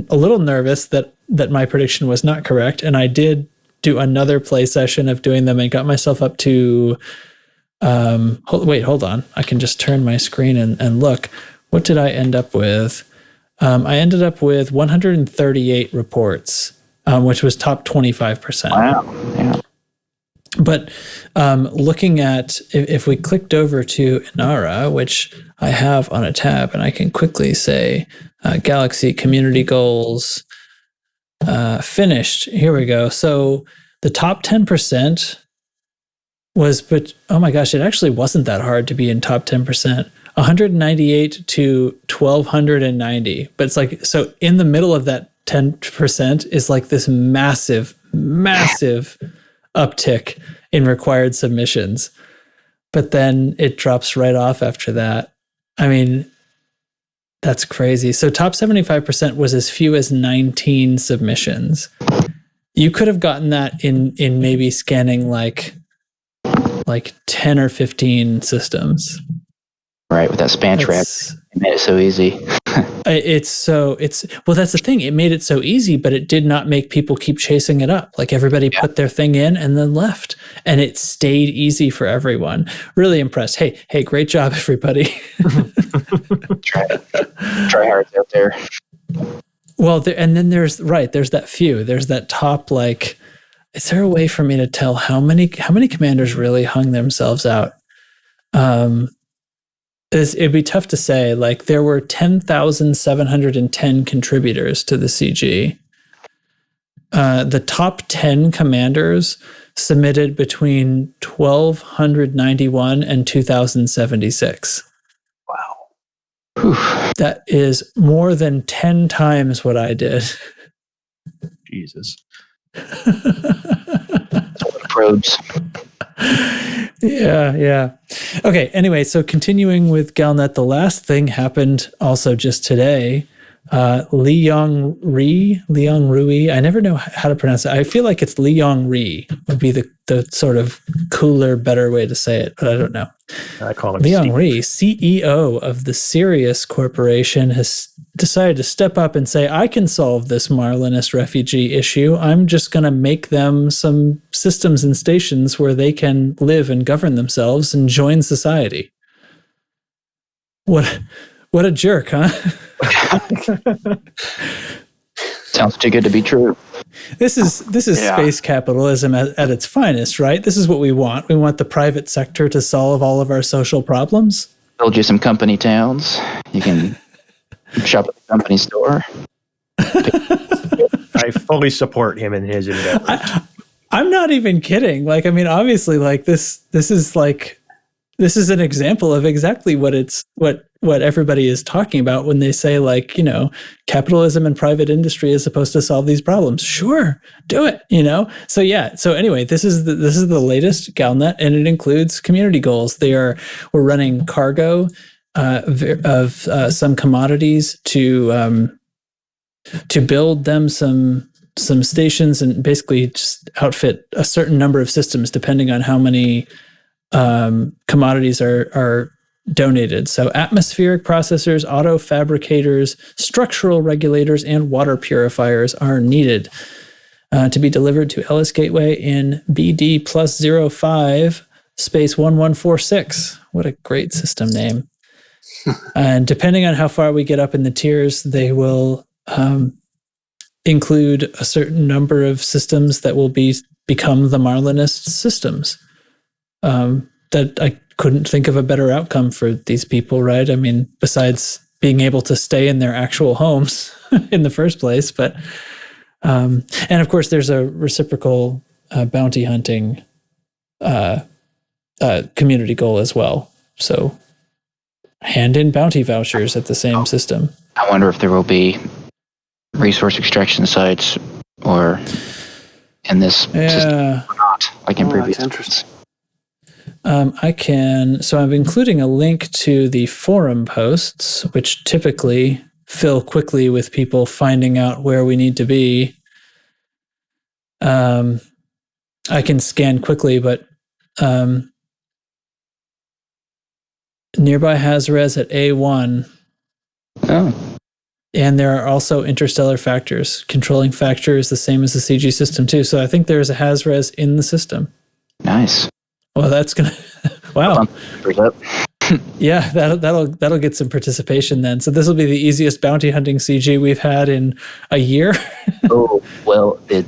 a little nervous that my prediction was not correct, and I did do another play session of doing them and got myself up to hold on. I can just turn my screen and look. What did I end up with? I ended up with 138 reports, which was top 25%. Wow. Yeah. But looking at, if we clicked over to Inara, which I have on a tab, and I can quickly say Galaxy Community Goals finished. Here we go. So the top 10% but oh my gosh, it actually wasn't that hard to be in top 10%. 198 to 1,290. But it's like, so in the middle of that 10% is like this massive uptick in required submissions. But then it drops right off after that. I mean, that's crazy. So top 75% was as few as 19 submissions. You could have gotten that in maybe scanning like 10 or 15 systems. Right, with that span trap, it made it so easy. Well, that's the thing. It made it so easy, but it did not make people keep chasing it up. Like everybody put their thing in and then left, and it stayed easy for everyone. Really impressed. Hey, great job, everybody. Try hard out there. Well, and then there's that few. There's that top, like, is there a way for me to tell how many commanders really hung themselves out? It'd be tough to say. Like, there were 10,710 contributors to the CG. The top 10 commanders submitted between 1,291 and 2,076. Wow. Whew. That is more than 10 times what I did. Jesus. Probes. Yeah. Okay, anyway, so continuing with Galnet, the last thing happened also just today. Liang Rui. I never know how to pronounce it. I feel like it's Liang Ri would be the sort of cooler, better way to say it, but I don't know. I call him Liang Ri, CEO of the Sirius Corporation, has decided to step up and say, I can solve this Marlinist refugee issue. I'm just going to make them some systems and stations where they can live and govern themselves and join society. What a jerk, huh? Sounds too good to be true. This is space capitalism at its finest, right? This is what we want. We want the private sector to solve all of our social problems. Build you some company towns. You can shop at the company store. I fully support him in his endeavors. I'm not even kidding. Like, I mean, obviously, like this is an example of exactly what everybody is talking about when they say, like, you know, capitalism and private industry is supposed to solve these problems. Sure, do it, you know? So yeah. So anyway, this is the latest Galnet, and it includes community goals. We're running cargo of some commodities to build them some stations and basically just outfit a certain number of systems depending on how many commodities are donated. So atmospheric processors, auto fabricators, structural regulators, and water purifiers are needed to be delivered to Ellis Gateway in BD +05 space 1146. What a great system name. And depending on how far we get up in the tiers, they will include a certain number of systems that will become the Marlinist systems. That I couldn't think of a better outcome for these people, right? I mean, besides being able to stay in their actual homes in the first place, but and of course, there's a reciprocal bounty hunting community goal as well. So hand in bounty vouchers at the same system. I wonder if there will be resource extraction sites or in this system or not, like in previous. That's interesting. So I'm including a link to the forum posts, which typically fill quickly with people finding out where we need to be. I can scan quickly, but nearby Hazres at A1. Oh. And there are also interstellar factors. Controlling factor is the same as the CG system too. So I think there's a Hazres in the system. Nice. Well, that's gonna. Wow. Up. Yeah, that'll get some participation then. So this will be the easiest bounty hunting CG we've had in a year. Oh well, the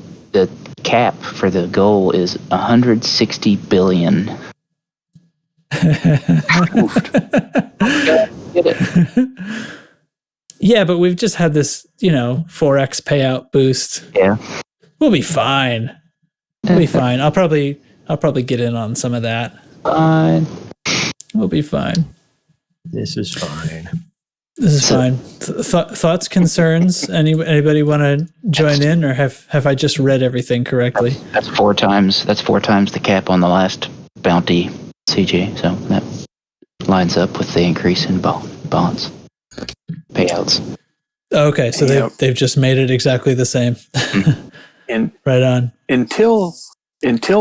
cap for the goal is 160 billion. Get it. Yeah, but we've just had this, 4x payout boost. Yeah, we'll be fine. We'll be fine. I'll probably get in on some of that. Fine. We'll be fine. This is fine. This is fine. Thoughts, concerns? Anybody want to join in, or have I just read everything correctly? That's 4 times. That's 4 times the cap on the last bounty CG. So that lines up with the increase in bonds payouts. Okay, so they've just made it exactly the same. And right on. Until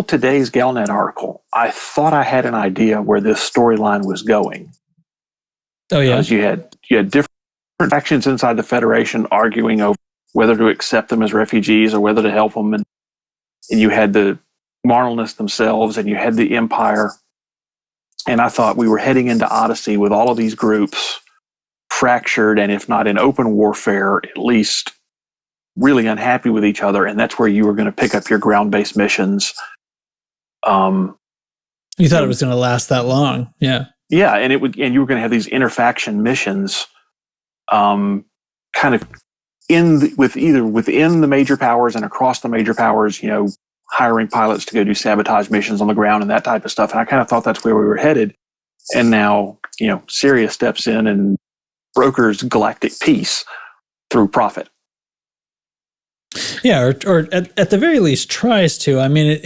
today's Galnet article, I thought I had an idea where this storyline was going. Oh yeah, because you had different factions inside the Federation arguing over whether to accept them as refugees or whether to help them, and you had the Marlinists themselves, and you had the Empire. And I thought we were heading into Odyssey with all of these groups fractured, and if not in open warfare, at least really unhappy with each other, and that's where you were going to pick up your ground-based missions. You thought it was going to last that long, yeah. Yeah, and you were going to have these interfaction missions, kind of either within the major powers and across the major powers. Hiring pilots to go do sabotage missions on the ground and that type of stuff. And I kind of thought that's where we were headed. And now, Sirius steps in and brokers galactic peace through profit. Yeah, or at the very least tries to. I mean, it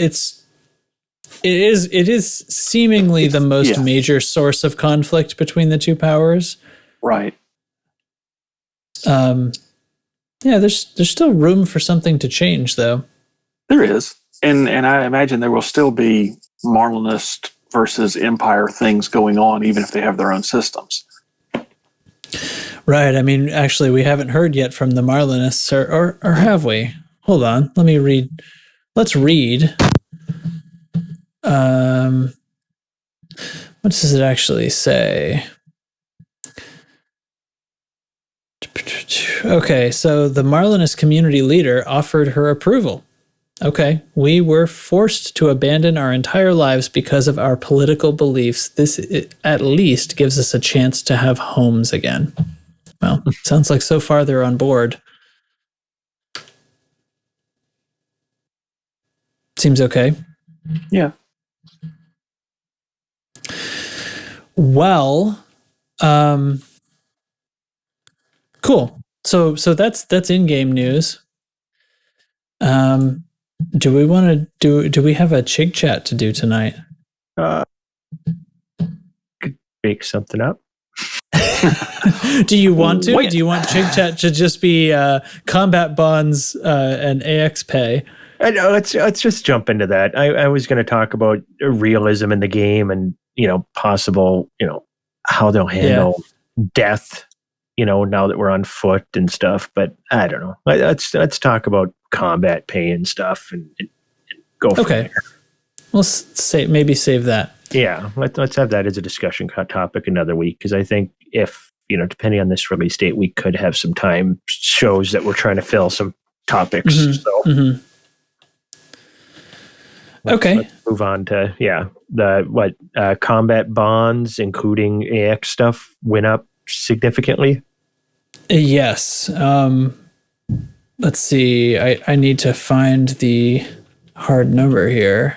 is seemingly the most major source of conflict between the two powers. Right. Yeah, there's still room for something to change, though. There is, and I imagine there will still be Marlinist versus Empire things going on, even if they have their own systems. Right. I mean, actually, we haven't heard yet from the Marlinists, or have we? Hold on. Let me read. Let's read. What does it actually say? Okay, so the Marlinist community leader offered her approval. Okay, we were forced to abandon our entire lives because of our political beliefs. This at least gives us a chance to have homes again. Well, sounds like so far they're on board. Seems okay. Yeah. Well, cool. So that's in-game news. Do we want to do we have a Chig Chat to do tonight? Could make something up. Do you want to? Do you want Chig Chat to just be combat bonds and AX pay? Let's just jump into that. I was going to talk about realism in the game and possible how they'll handle death. Now that we're on foot and stuff, but I don't know. Let's talk about combat pay and stuff and go from there. We'll maybe save that. Yeah, let's have that as a discussion topic another week, because I think if depending on this release date, we could have some time shows that we're trying to fill some topics. Mm-hmm. So let's move on to the combat bonds, including AX stuff, went up significantly. Yes. Let's see. I need to find the hard number here.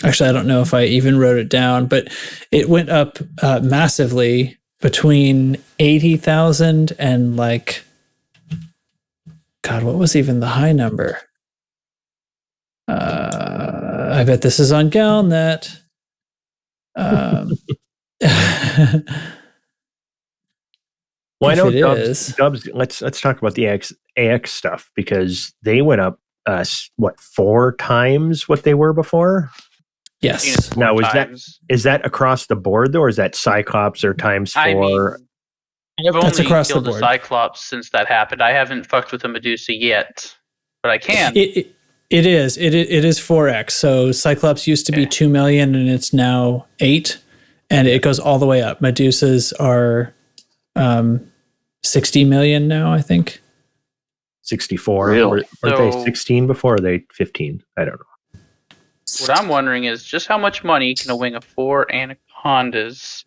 Actually, I don't know if I even wrote it down, but it went up massively between 80,000 and God, what was even the high number? I bet this is on Galnet. Well, I know If it is. Dubs. Let's talk about the AX stuff because they went up. 4 times what they were before? Yes. Now is that across the board though, or is that Cyclops or times 4? I mean, I've only across killed the a board. Cyclops since that happened. I haven't fucked with a Medusa yet, but I can. It is 4x. So Cyclops used to be 2 million and it's now 8, and it goes all the way up. Medusas are 60 million now, I think. 64. Really? Aren't they 16 before? Or are they 15? I don't know. What I'm wondering is just how much money can a wing of 4 Anacondas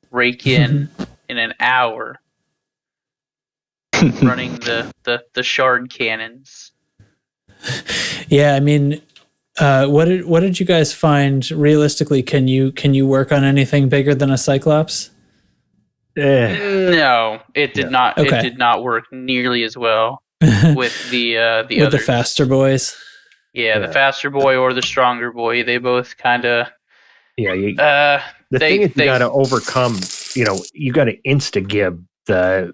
rake in an hour running the shard cannons? Yeah, I mean, what did you guys find realistically? Can you work on anything bigger than a Cyclops? No, it did not. Okay. It did not work nearly as well with the with others. the faster boys. Yeah, the faster boy or the stronger boy. They both kind of. Yeah. The thing is, you got to overcome. You got to insta-gib the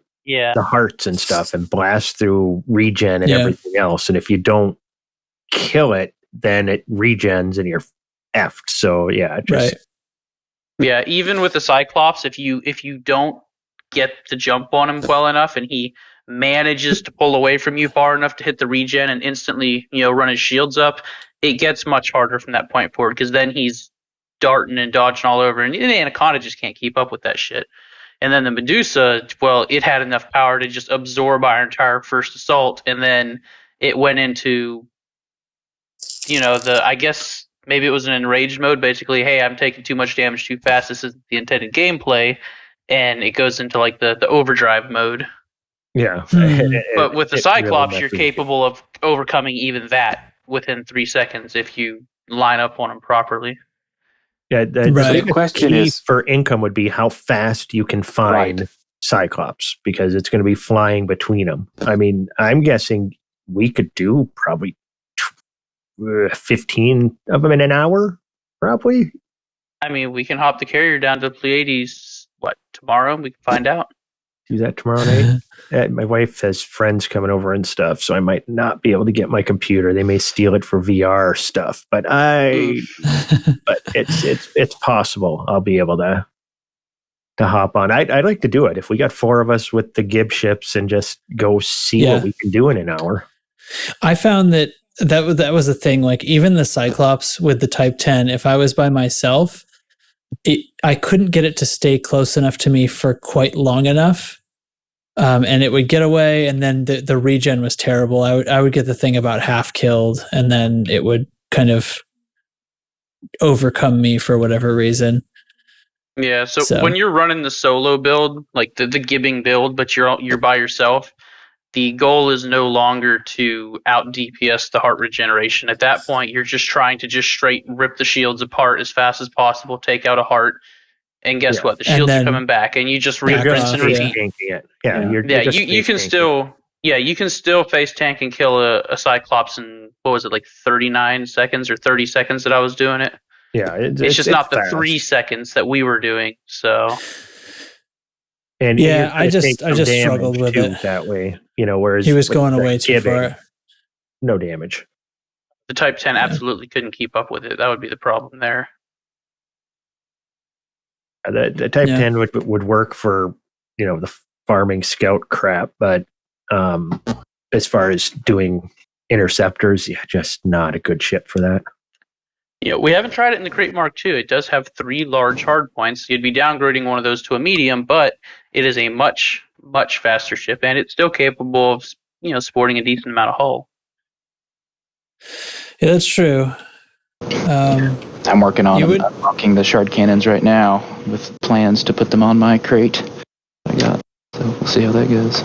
hearts and stuff and blast through regen and everything else. And if you don't kill it, then it regens and you're effed. So right. Yeah, even with the Cyclops, if you don't get the jump on him well enough and he manages to pull away from you far enough to hit the regen and instantly, run his shields up, it gets much harder from that point forward because then he's darting and dodging all over, and the Anaconda just can't keep up with that shit. And then the Medusa, well, it had enough power to just absorb our entire first assault, and then it went into, I guess maybe it was an enraged mode, basically, hey, I'm taking too much damage too fast, this isn't the intended gameplay, and it goes into like the overdrive mode. Yeah. But with the Cyclops, you're capable of overcoming even that within 3 seconds if you line up on them properly. Yeah, the question is for income would be how fast you can find Cyclops, because it's going to be flying between them. I mean, I'm guessing we could do probably 15 of them in an hour, probably. I mean, we can hop the carrier down to Pleiades, tomorrow? We can find out. Do that tomorrow night. My wife has friends coming over and stuff, so I might not be able to get my computer. They may steal it for VR stuff, but it's possible I'll be able to hop on. I'd like to do it if we got 4 of us with the Gib ships and just go see what we can do in an hour. I found that was the thing. Like even the Cyclops with the Type 10, if I was by myself, I couldn't get it to stay close enough to me for quite long enough. And it would get away, and then the regen was terrible. I would get the thing about half killed, and then it would kind of overcome me for whatever reason. Yeah, so when you're running the solo build, like the gibbing build, but you're by yourself, the goal is no longer to out DPS the heart regeneration. At that point, you're just trying to just straight rip the shields apart as fast as possible, take out a heart. And guess what? The shields are coming back, and you just rinse and repeat. You can still face tank and kill a Cyclops in, what was it, like 39 seconds or 30 seconds that I was doing it. Yeah, it's just not the 3 seconds that we were doing. So, and I just struggled with it that way. Whereas he was going away too far. No damage. The Type 10 absolutely couldn't keep up with it. That would be the problem there. The Type 10 would work for the farming scout crap, but as far as doing interceptors, just not a good ship for that. Yeah, we haven't tried it in the Crate Mark II. It does have 3 large hard points. You'd be downgrading one of those to a medium, but it is a much, much faster ship, and it's still capable of sporting a decent amount of hull. Yeah, that's true. I'm working on unlocking the shard cannons right now with plans to put them on my crate. So we'll see how that goes.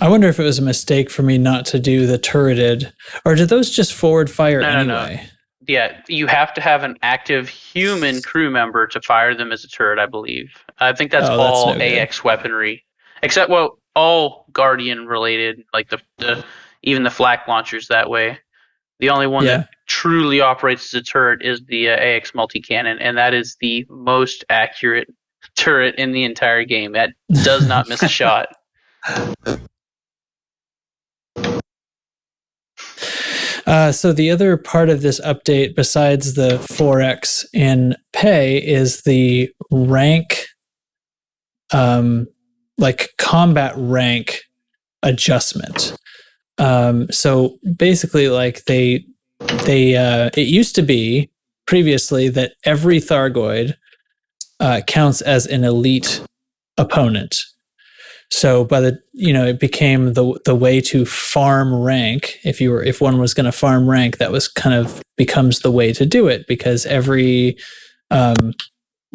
I wonder if it was a mistake for me not to do the turreted, or did those just forward fire anyway? No. Yeah, you have to have an active human crew member to fire them as a turret, I believe. I think that's all AX weaponry. Except, all Guardian related, like the even the flak launcher's that way. The only one that truly operates as a turret is the AX multi-cannon, and that is the most accurate turret in the entire game. That does not miss a shot. So the other part of this update, besides the 4x in pay, is the rank, like combat rank adjustment. So basically, like it used to be previously that every Thargoid counts as an elite opponent. So it became the way to farm rank. If one was going to farm rank, that was kind of becomes the way to do it, because every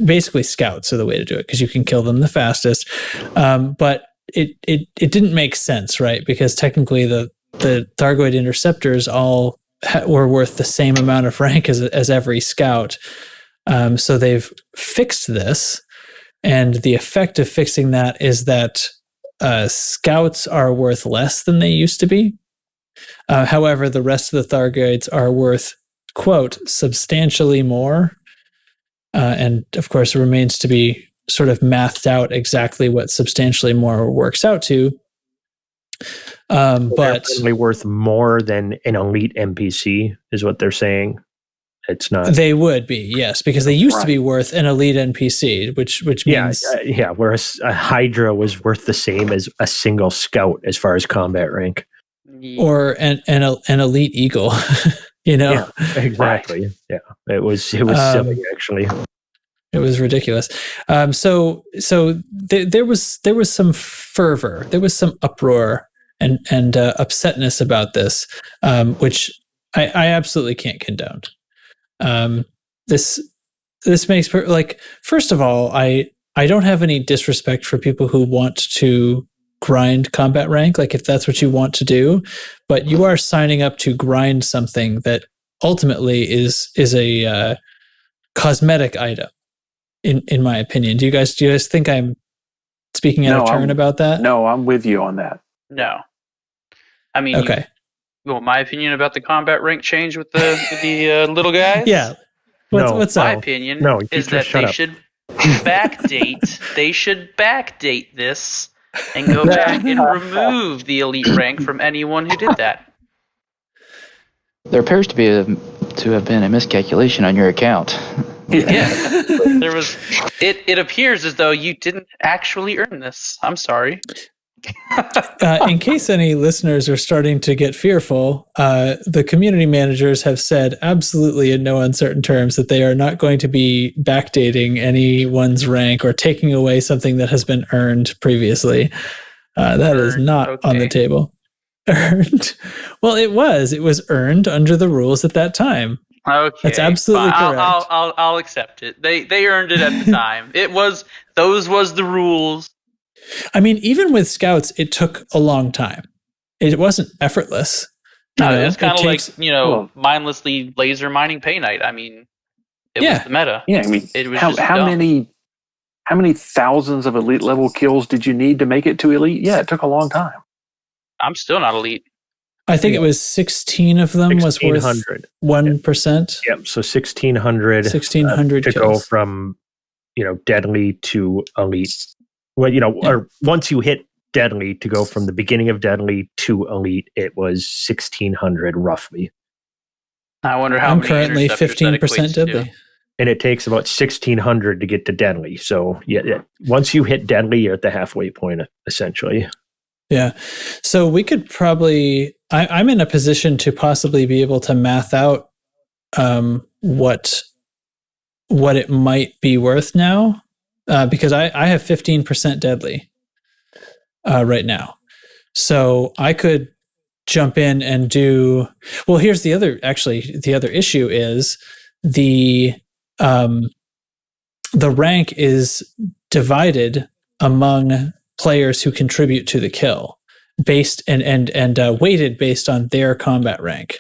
basically scouts are the way to do it, because you can kill them the fastest. But it didn't make sense, right? Because technically the Thargoid interceptors all were worth the same amount of rank as every scout. So they've fixed this, and the effect of fixing that is that scouts are worth less than they used to be. However, the rest of the Thargoids are worth, quote, substantially more. And of course, it remains to be sort of mathed out exactly what substantially more works out to. But they're probably worth more than an elite NPC, is what they're saying. It's not. They would be, yes, because they used to be worth an elite NPC, which means whereas a Hydra was worth the same as a single scout as far as combat rank, or an elite eagle. Yeah, exactly. Yeah, it was silly, actually. It was ridiculous. So there was some fervor, there was some uproar and upsetness about this, which I absolutely can't condone. This makes first of all, I don't have any disrespect for people who want to grind combat rank, like if that's what you want to do, but you are signing up to grind something that ultimately is a cosmetic item, in my opinion. Do you guys think I'm speaking out of turn about that? No, I'm with you on that. No, I mean, okay. Well, my opinion about the combat rank change with the little guys. Yeah. What's my opinion is that they should backdate. They should backdate this and go back and remove the elite rank from anyone who did that. There appears to have been a miscalculation on your account. Yeah. There was. It appears as though you didn't actually earn this. I'm sorry. In case any listeners are starting to get fearful, the community managers have said absolutely in no uncertain terms that they are not going to be backdating anyone's rank or taking away something that has been earned previously. That is not on the table. Earned. Well, it was earned under the rules at that time. Okay, that's absolutely correct. I'll accept it. They earned it at the time. Those was the rules. I mean, even with scouts, it took a long time. It wasn't effortless. It's kind of like mindlessly laser mining Pay Night. I mean, it was the meta. Yeah, I mean, it was how many thousands of elite level kills did you need to make it to elite? Yeah, it took a long time. I'm still not elite. I think it was 16 of them was worth 1%. Yep. So 1,600 to kills. Go from deadly to elite. Well, or once you hit deadly, to go from the beginning of deadly to elite, it was 1,600 roughly. I wonder how I'm many currently 15% deadly. And it takes about 1,600 to get to deadly. So once you hit deadly, you're at the halfway point, essentially. Yeah. So we could probably, I'm in a position to possibly be able to math out what it might be worth now. Because I have 15% deadly right now. So I could jump in and do... Well, here's the other issue is the rank is divided among players who contribute to the kill, based and weighted based on their combat rank.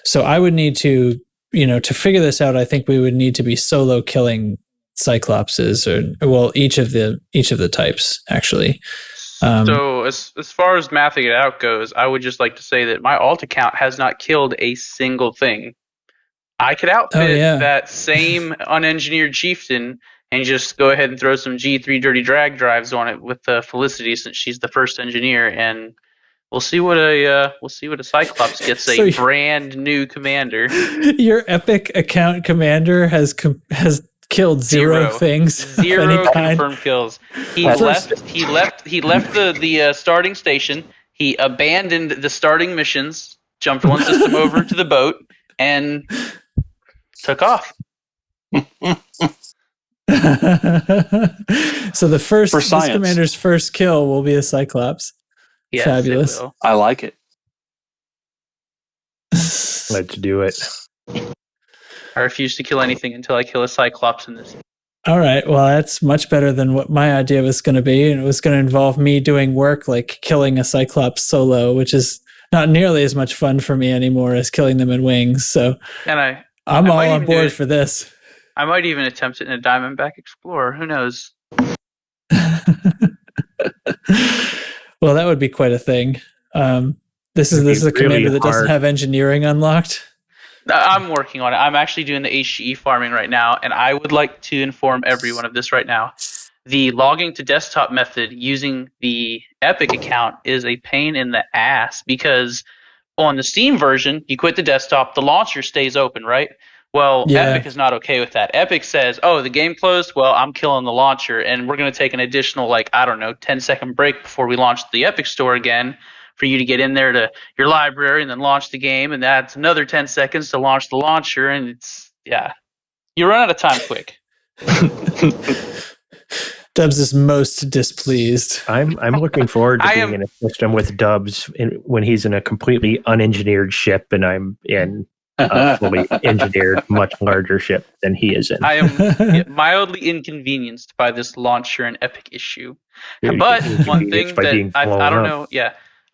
So I would need to, to figure this out, I think we would need to be solo killing Cyclopses, or each of the types actually. So as far as mathing it out goes, I would just like to say that my alt account has not killed a single thing. I could outfit that same unengineered chieftain and just go ahead and throw some G3 dirty drag drives on it with Felicity, since she's the first engineer, and we'll see what a Cyclops gets, a brand new commander. Your epic account commander has killed zero things. Zero confirmed kills. He left the starting station. He abandoned the starting missions, jumped one system over to the boat, and took off. So this commander's first kill will be a Cyclops. Yes, fabulous. I like it. Let's do it. I refuse to kill anything until I kill a Cyclops in this. All right. Well, that's much better than what my idea was going to be. And it was going to involve me doing work like killing a Cyclops solo, which is not nearly as much fun for me anymore as killing them in wings. So I'm all on board for this. I might even attempt it in a Diamondback Explorer. Who knows? Well, that would be quite a thing. This is a commander that doesn't have engineering unlocked. I'm working on it. I'm actually doing the HGE farming right now, and I would like to inform everyone of this right now. The logging to desktop method using the Epic account is a pain in the ass, because on the Steam version, you quit the desktop, the launcher stays open, right? Well, Epic is not okay with that. Epic says, oh, the game closed? Well, I'm killing the launcher, and we're going to take an additional, 10-second break before we launch the Epic store again for you to get in there to your library and then launch the game, and that's another 10 seconds to launch the launcher, and you run out of time quick. Dubs is most displeased. I'm looking forward to being in a system with Dubs when he's in a completely unengineered ship, and I'm in a fully engineered, much larger ship than he is in. I am mildly inconvenienced by this launcher and Epic issue. But one thing that I don't know,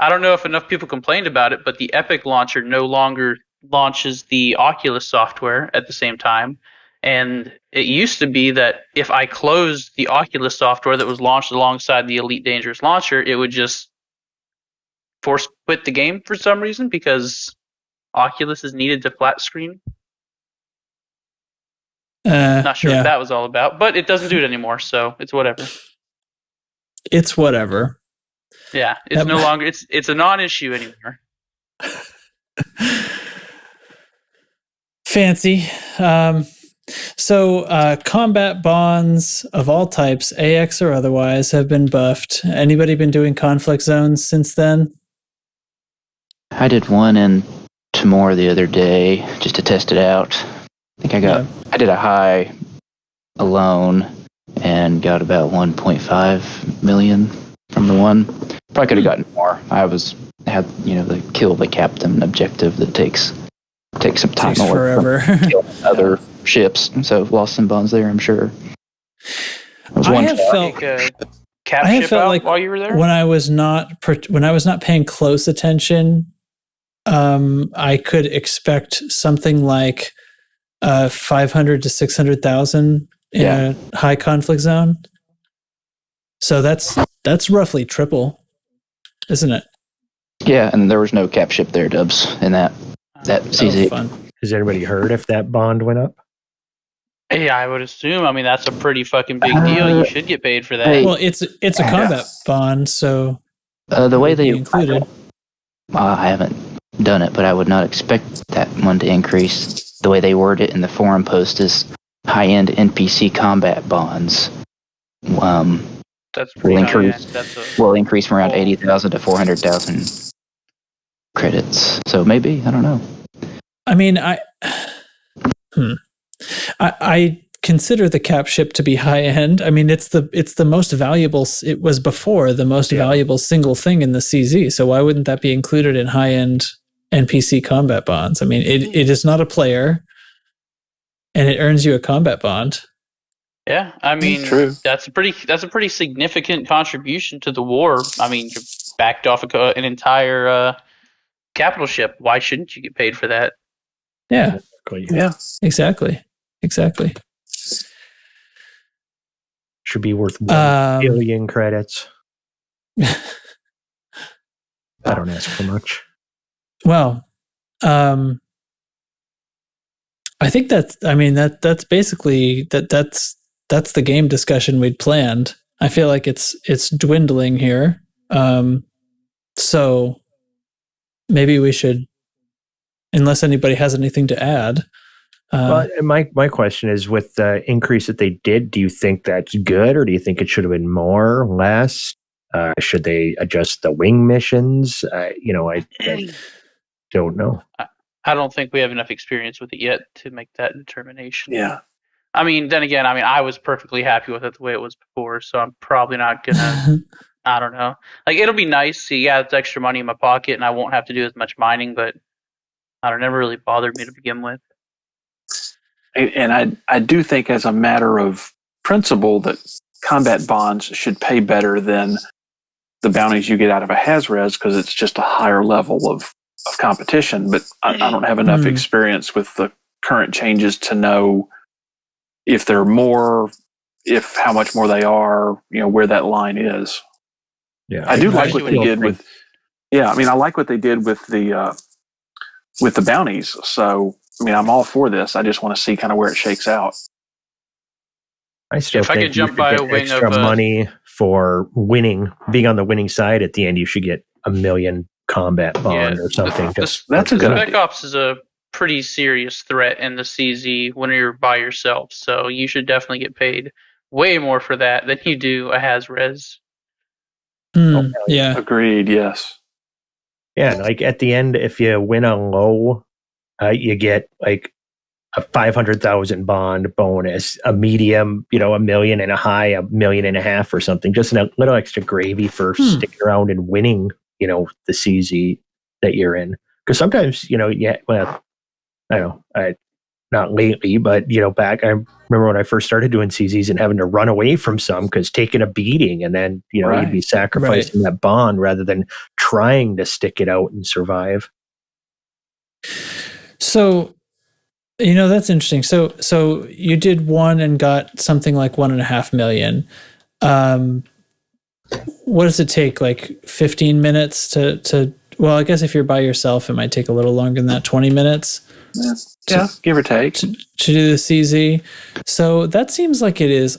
I don't know if enough people complained about it, but the Epic launcher no longer launches the Oculus software at the same time. And it used to be that if I closed the Oculus software that was launched alongside the Elite Dangerous launcher, it would just force quit the game for some reason, because Oculus is needed to flat screen. Not sure what that was all about, but it doesn't do it anymore, so it's whatever. It's whatever. Yeah, it's no longer. It's a non-issue anymore. Fancy. So combat bonds of all types, AX or otherwise, have been buffed. Anybody been doing conflict zones since then? I did one in Timor the other day just to test it out. I think I did a high alone and got about 1.5 million from the one. Probably could have gotten more. I had the kill the captain objective that takes some time. Takes forever. Kill other ships, so lost some bonds there, I'm sure. I have felt like while you were there, when I was not paying close attention, I could expect something like 500 to 600,000 in a high conflict zone. So that's roughly triple, isn't it? Yeah, and there was no cap ship there, Dubs, in that CZ. Fun. Has anybody heard if that bond went up? Yeah, I would assume. I mean, that's a pretty fucking big deal. You should get paid for that. Well, it's a combat bond, so the way they included. I haven't done it, but I would not expect that one to increase. The way they word it in the forum post is high-end NPC combat bonds. That's pretty will increase from around 80,000 to 400,000 credits. So maybe, I don't know. I mean, I consider the cap ship to be high end. I mean, it's the most valuable. It was before the most valuable single thing in the CZ. So why wouldn't that be included in high end NPC combat bonds? I mean, it is not a player, and it earns you a combat bond. Yeah, I mean, true. That's a pretty significant contribution to the war. I mean, you backed off an entire capital ship. Why shouldn't you get paid for that? Yeah. Yeah. Exactly. Should be worth 1 billion credits. I don't ask for much. Well, I think that's basically that's the game discussion we'd planned. I feel like it's dwindling here. So maybe we should, unless anybody has anything to add. Well, my question is, with the increase that they did, do you think that's good, or do you think it should have been more, less? Should they adjust the wing missions? I don't know. I don't think we have enough experience with it yet to make that determination. Yeah. I mean, then again, I was perfectly happy with it the way it was before, so I'm probably not gonna. I don't know. Like, it'll be nice. See, it's extra money in my pocket, and I won't have to do as much mining. But I don't never really bothered me to begin with. And I do think, as a matter of principle, that combat bonds should pay better than the bounties you get out of a Haz-Res, because it's just a higher level of competition. But I don't have enough experience with the current changes to know if they're more, how much more they are, where that line is. Yeah, I do like what they did with. Yeah, I mean, I like what they did with the bounties. So, I mean, I'm all for this. I just want to see kind of where it shakes out. I still if I could jump by a wing extra of money for winning, being on the winning side. At the end, you should get $1 million combat bond or something. That's a good Spec idea. Ops is a pretty serious threat in the CZ when you're by yourself. So you should definitely get paid way more for that than you do a Haz-Res. Yeah. Agreed. Yes. Yeah, like at the end, if you win on low, you get like a 500,000 bond bonus, a medium, $1 million, and a high, $1.5 million or something. Just a little extra gravy for sticking around and winning, the CZ that you're in. Because sometimes, I don't know, not lately, but back, I remember when I first started doing CZs and having to run away from some because taking a beating, and then you'd be sacrificing that bond rather than trying to stick it out and survive. So, that's interesting. So you did one and got something like 1.5 million. What does it take? Like 15 minutes to? Well, I guess if you're by yourself, it might take a little longer than that. 20 minutes. Yeah, give or take. To do the CZ. So that seems like it is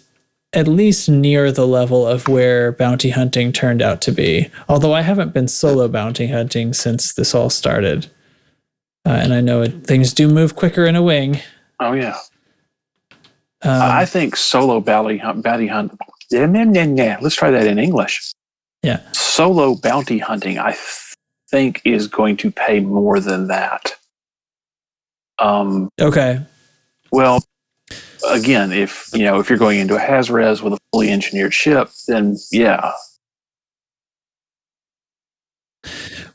at least near the level of where bounty hunting turned out to be. Although I haven't been solo bounty hunting since this all started. And I know things do move quicker in a wing. Oh, yeah. I think solo bounty hunt. Let's try that in English. Yeah. Solo bounty hunting, I think, is going to pay more than that. Okay. Well, again, if you're going into a Haz-Res with a fully engineered ship, then yeah.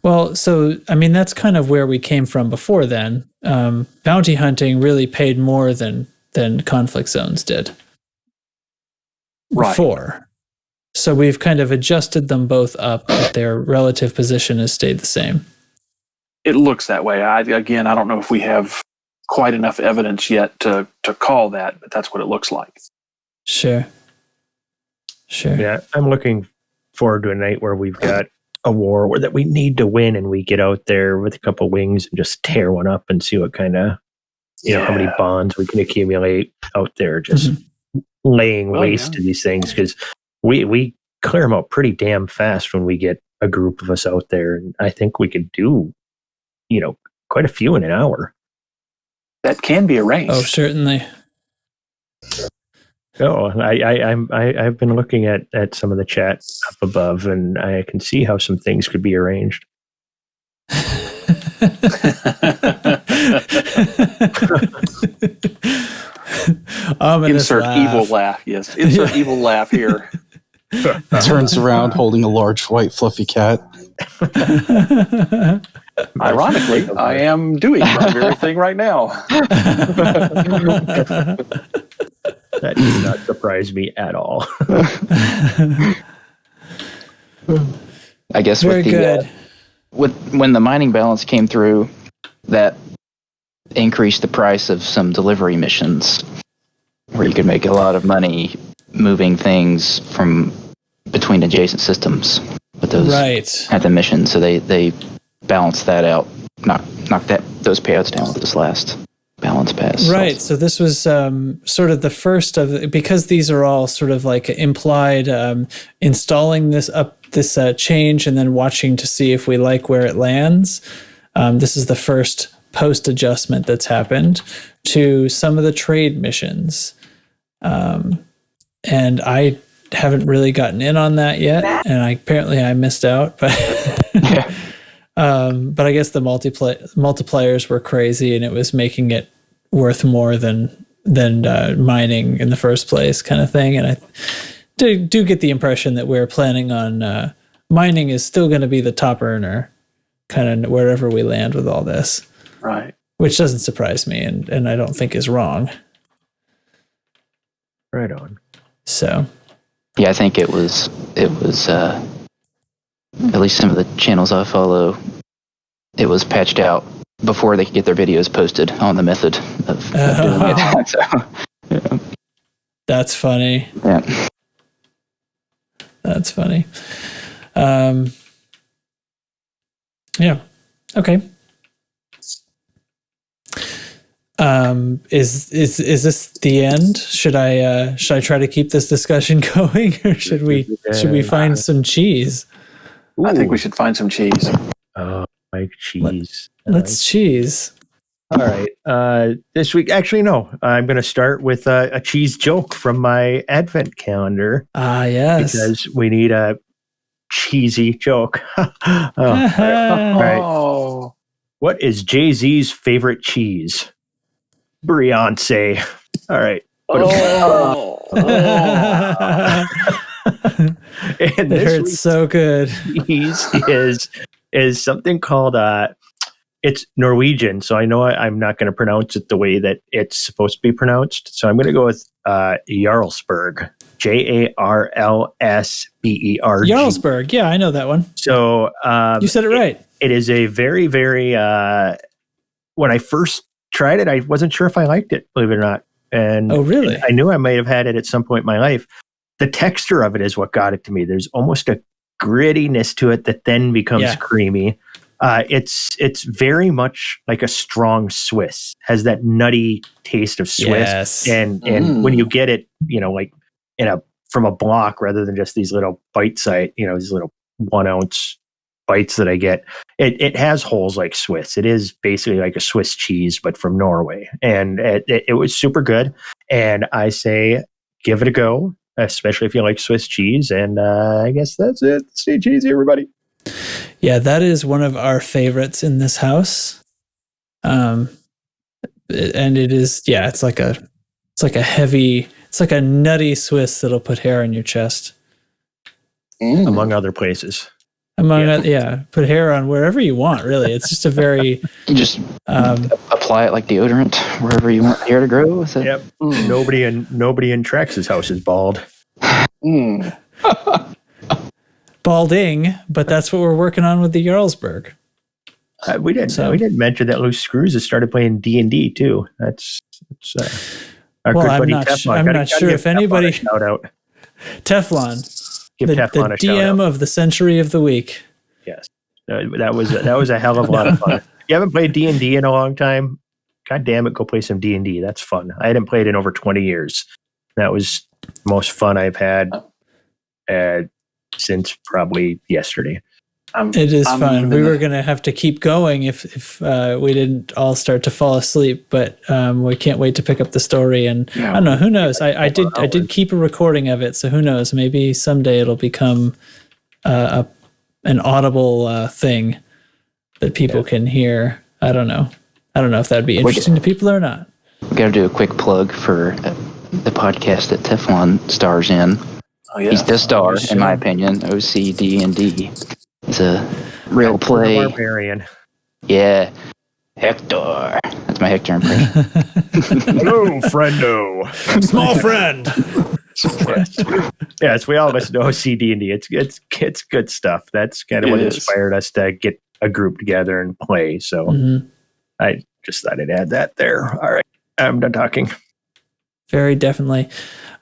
Well, so I mean that's kind of where we came from before then. Bounty hunting really paid more than conflict zones did before. So we've kind of adjusted them both up, but their relative position has stayed the same. It looks that way. I don't know if we have quite enough evidence yet to call that, but that's what it looks like. Sure. Yeah, I'm looking forward to a night where we've got a war that we need to win, and we get out there with a couple wings and just tear one up and see what kind of, how many bonds we can accumulate out there, just laying waste to these things, because we clear them out pretty damn fast when we get a group of us out there, and I think we could do, quite a few in an hour. That can be arranged. Oh, certainly. Oh, I've been looking at some of the chat up above, and I can see how some things could be arranged. Insert laugh. Evil laugh. Yes, insert evil laugh here. Turns around holding a large white fluffy cat. Ironically, I am doing that very thing right now. That does not surprise me at all. I guess very good. When the mining balance came through, that increased the price of some delivery missions, where you could make a lot of money moving things from between adjacent systems. with those right at the mission. So they balance that out, knock those payouts down with this last balance pass. Right. Also. So this was sort of the first of, because these are all sort of like implied, installing this change and then watching to see if we like where it lands. This is the first post adjustment that's happened to some of the trade missions. And I haven't really gotten in on that yet. And apparently I missed out, but Yeah. but I guess the multipliers were crazy and it was making it worth more than mining in the first place, kind of thing. And I do get the impression that we're planning on mining is still going to be the top earner, kind of wherever we land with all this. Right. Which doesn't surprise me, and I don't think is wrong. Right on. So. Yeah, I think it was at least some of the channels I follow, it was patched out before they could get their videos posted on the method of doing it. So, yeah. That's funny. Yeah. That's funny. Yeah. Okay. Is this the end? Should I try to keep this discussion going, or should we find some cheese? I think we should find some cheese. Oh, like cheese. Let's cheese. All right. This week, actually, no. I'm going to start with a cheese joke from my advent calendar. Ah, yes. Because we need a cheesy joke. All right. Oh. What is Jay-Z's favorite cheese? Beyonce. All right. And it hurts so good. Cheese is something called it's Norwegian, so I know I'm not going to pronounce it the way that it's supposed to be pronounced. So I'm going to go with Jarlsberg. Jarlsberg. Jarlsberg. Yeah, I know that one. So you said it right. It is a very, very. When I first tried it, I wasn't sure if I liked it, believe it or not. And oh, really? I knew I might have had it at some point in my life. The texture of it is what got it to me. There's almost a grittiness to it that then becomes creamy. It's very much like a strong Swiss. Has that nutty taste of Swiss. Yes. And when you get it, like from a block rather than just these little bite size, these little 1 ounce bites that I get, it has holes like Swiss. It is basically like a Swiss cheese, but from Norway. And it was super good. And I say, give it a go, especially if you like Swiss cheese. And I guess that's it. Stay cheesy, everybody. Yeah, that is one of our favorites in this house. And it is, it's like a heavy, it's like a nutty Swiss that'll put hair on your chest. Among other places. Put hair on wherever you want, really. It's just a very... You just apply it like deodorant wherever you want hair to grow. Is it? Yep. Nobody in Trex's house is bald. Balding, but that's what we're working on with the Jarlsberg. We didn't mention that Loose Screws has started playing D&D too. That's our good buddy Teflon. I'm not sure if anybody... Shout out. Teflon. Give the Teflon a DM shout out. of the century of the week. Yes, that was a hell of a lot of fun. If you haven't played D&D in a long time, God damn it, go play some D&D. That's fun. I hadn't played in over 20 years. That was the most fun I've had since probably yesterday. It is fun. We were going to have to keep going if we didn't all start to fall asleep, but we can't wait to pick up the story. And I don't know, who knows? I did keep a recording of it, so who knows? Maybe someday it'll become an audible thing that people can hear. I don't know. I don't know if that'd be interesting to people or not. We got to do a quick plug for the podcast that Teflon stars in. Oh, yeah. He's the star, in my opinion. OCD&D. It's a real play. Barbarian. Yeah. Hector. That's my Hector impression. Hello, friendo. Small friend. Yes, we all listen to OCD&D. It's good stuff. That's kind of what inspired us to get a group together and play. So I just thought I'd add that there. All right. I'm done talking. Very definitely.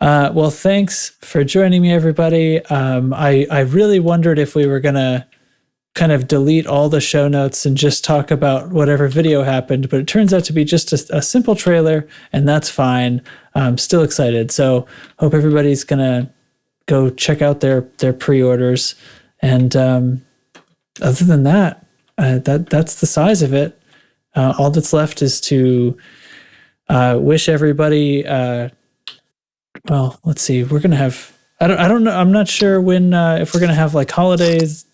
Well, thanks for joining me, everybody. I really wondered if we were going to kind of delete all the show notes and just talk about whatever video happened, but it turns out to be just a simple trailer, and that's fine. I'm still excited. So hope everybody's going to go check out their pre-orders. And other than that, that's the size of it. All that's left is to wish everybody. Well, let's see. We're gonna have. I don't know. I'm not sure when if we're gonna have like holidays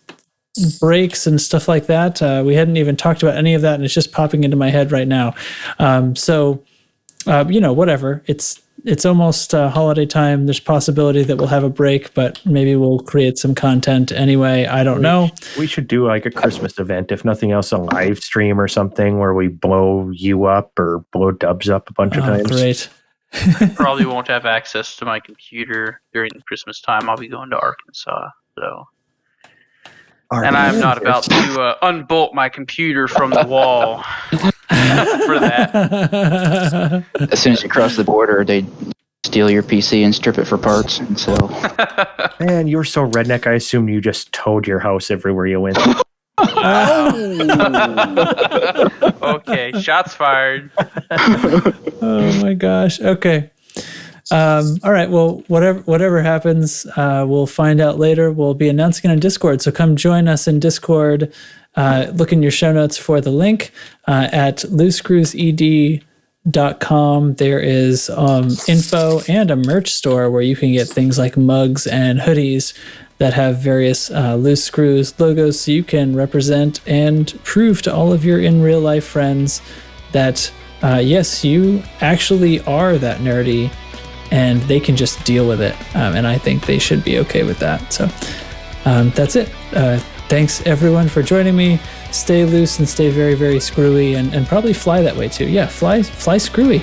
breaks and stuff like that. We hadn't even talked about any of that, and it's just popping into my head right now. So whatever. It's almost holiday time. There's possibility that we'll have a break, but maybe we'll create some content anyway. I don't know. We should do like a Christmas event, if nothing else, a live stream or something where we blow you up or blow Dubs up a bunch of times. Great. Probably won't have access to my computer during the Christmas time. I'll be going to Arkansas, so. And I'm not about to unbolt my computer from the wall for that. As soon as you cross the border, they steal your PC and strip it for parts. And so, man, you were so redneck. I assumed you just towed your house everywhere you went. Okay, shots fired. Oh my gosh. Okay. All right. Well, whatever happens, we'll find out later. We'll be announcing it on Discord. So come join us in Discord. Look in your show notes for the link at loosescrewsed.com. There is info and a merch store where you can get things like mugs and hoodies that have various Loose Screws logos, so you can represent and prove to all of your in real life friends that yes, you actually are that nerdy, and they can just deal with it. And I think they should be okay with that. So that's it. Thanks everyone for joining me. Stay loose and stay very, very screwy, and probably fly that way too. Yeah, fly screwy.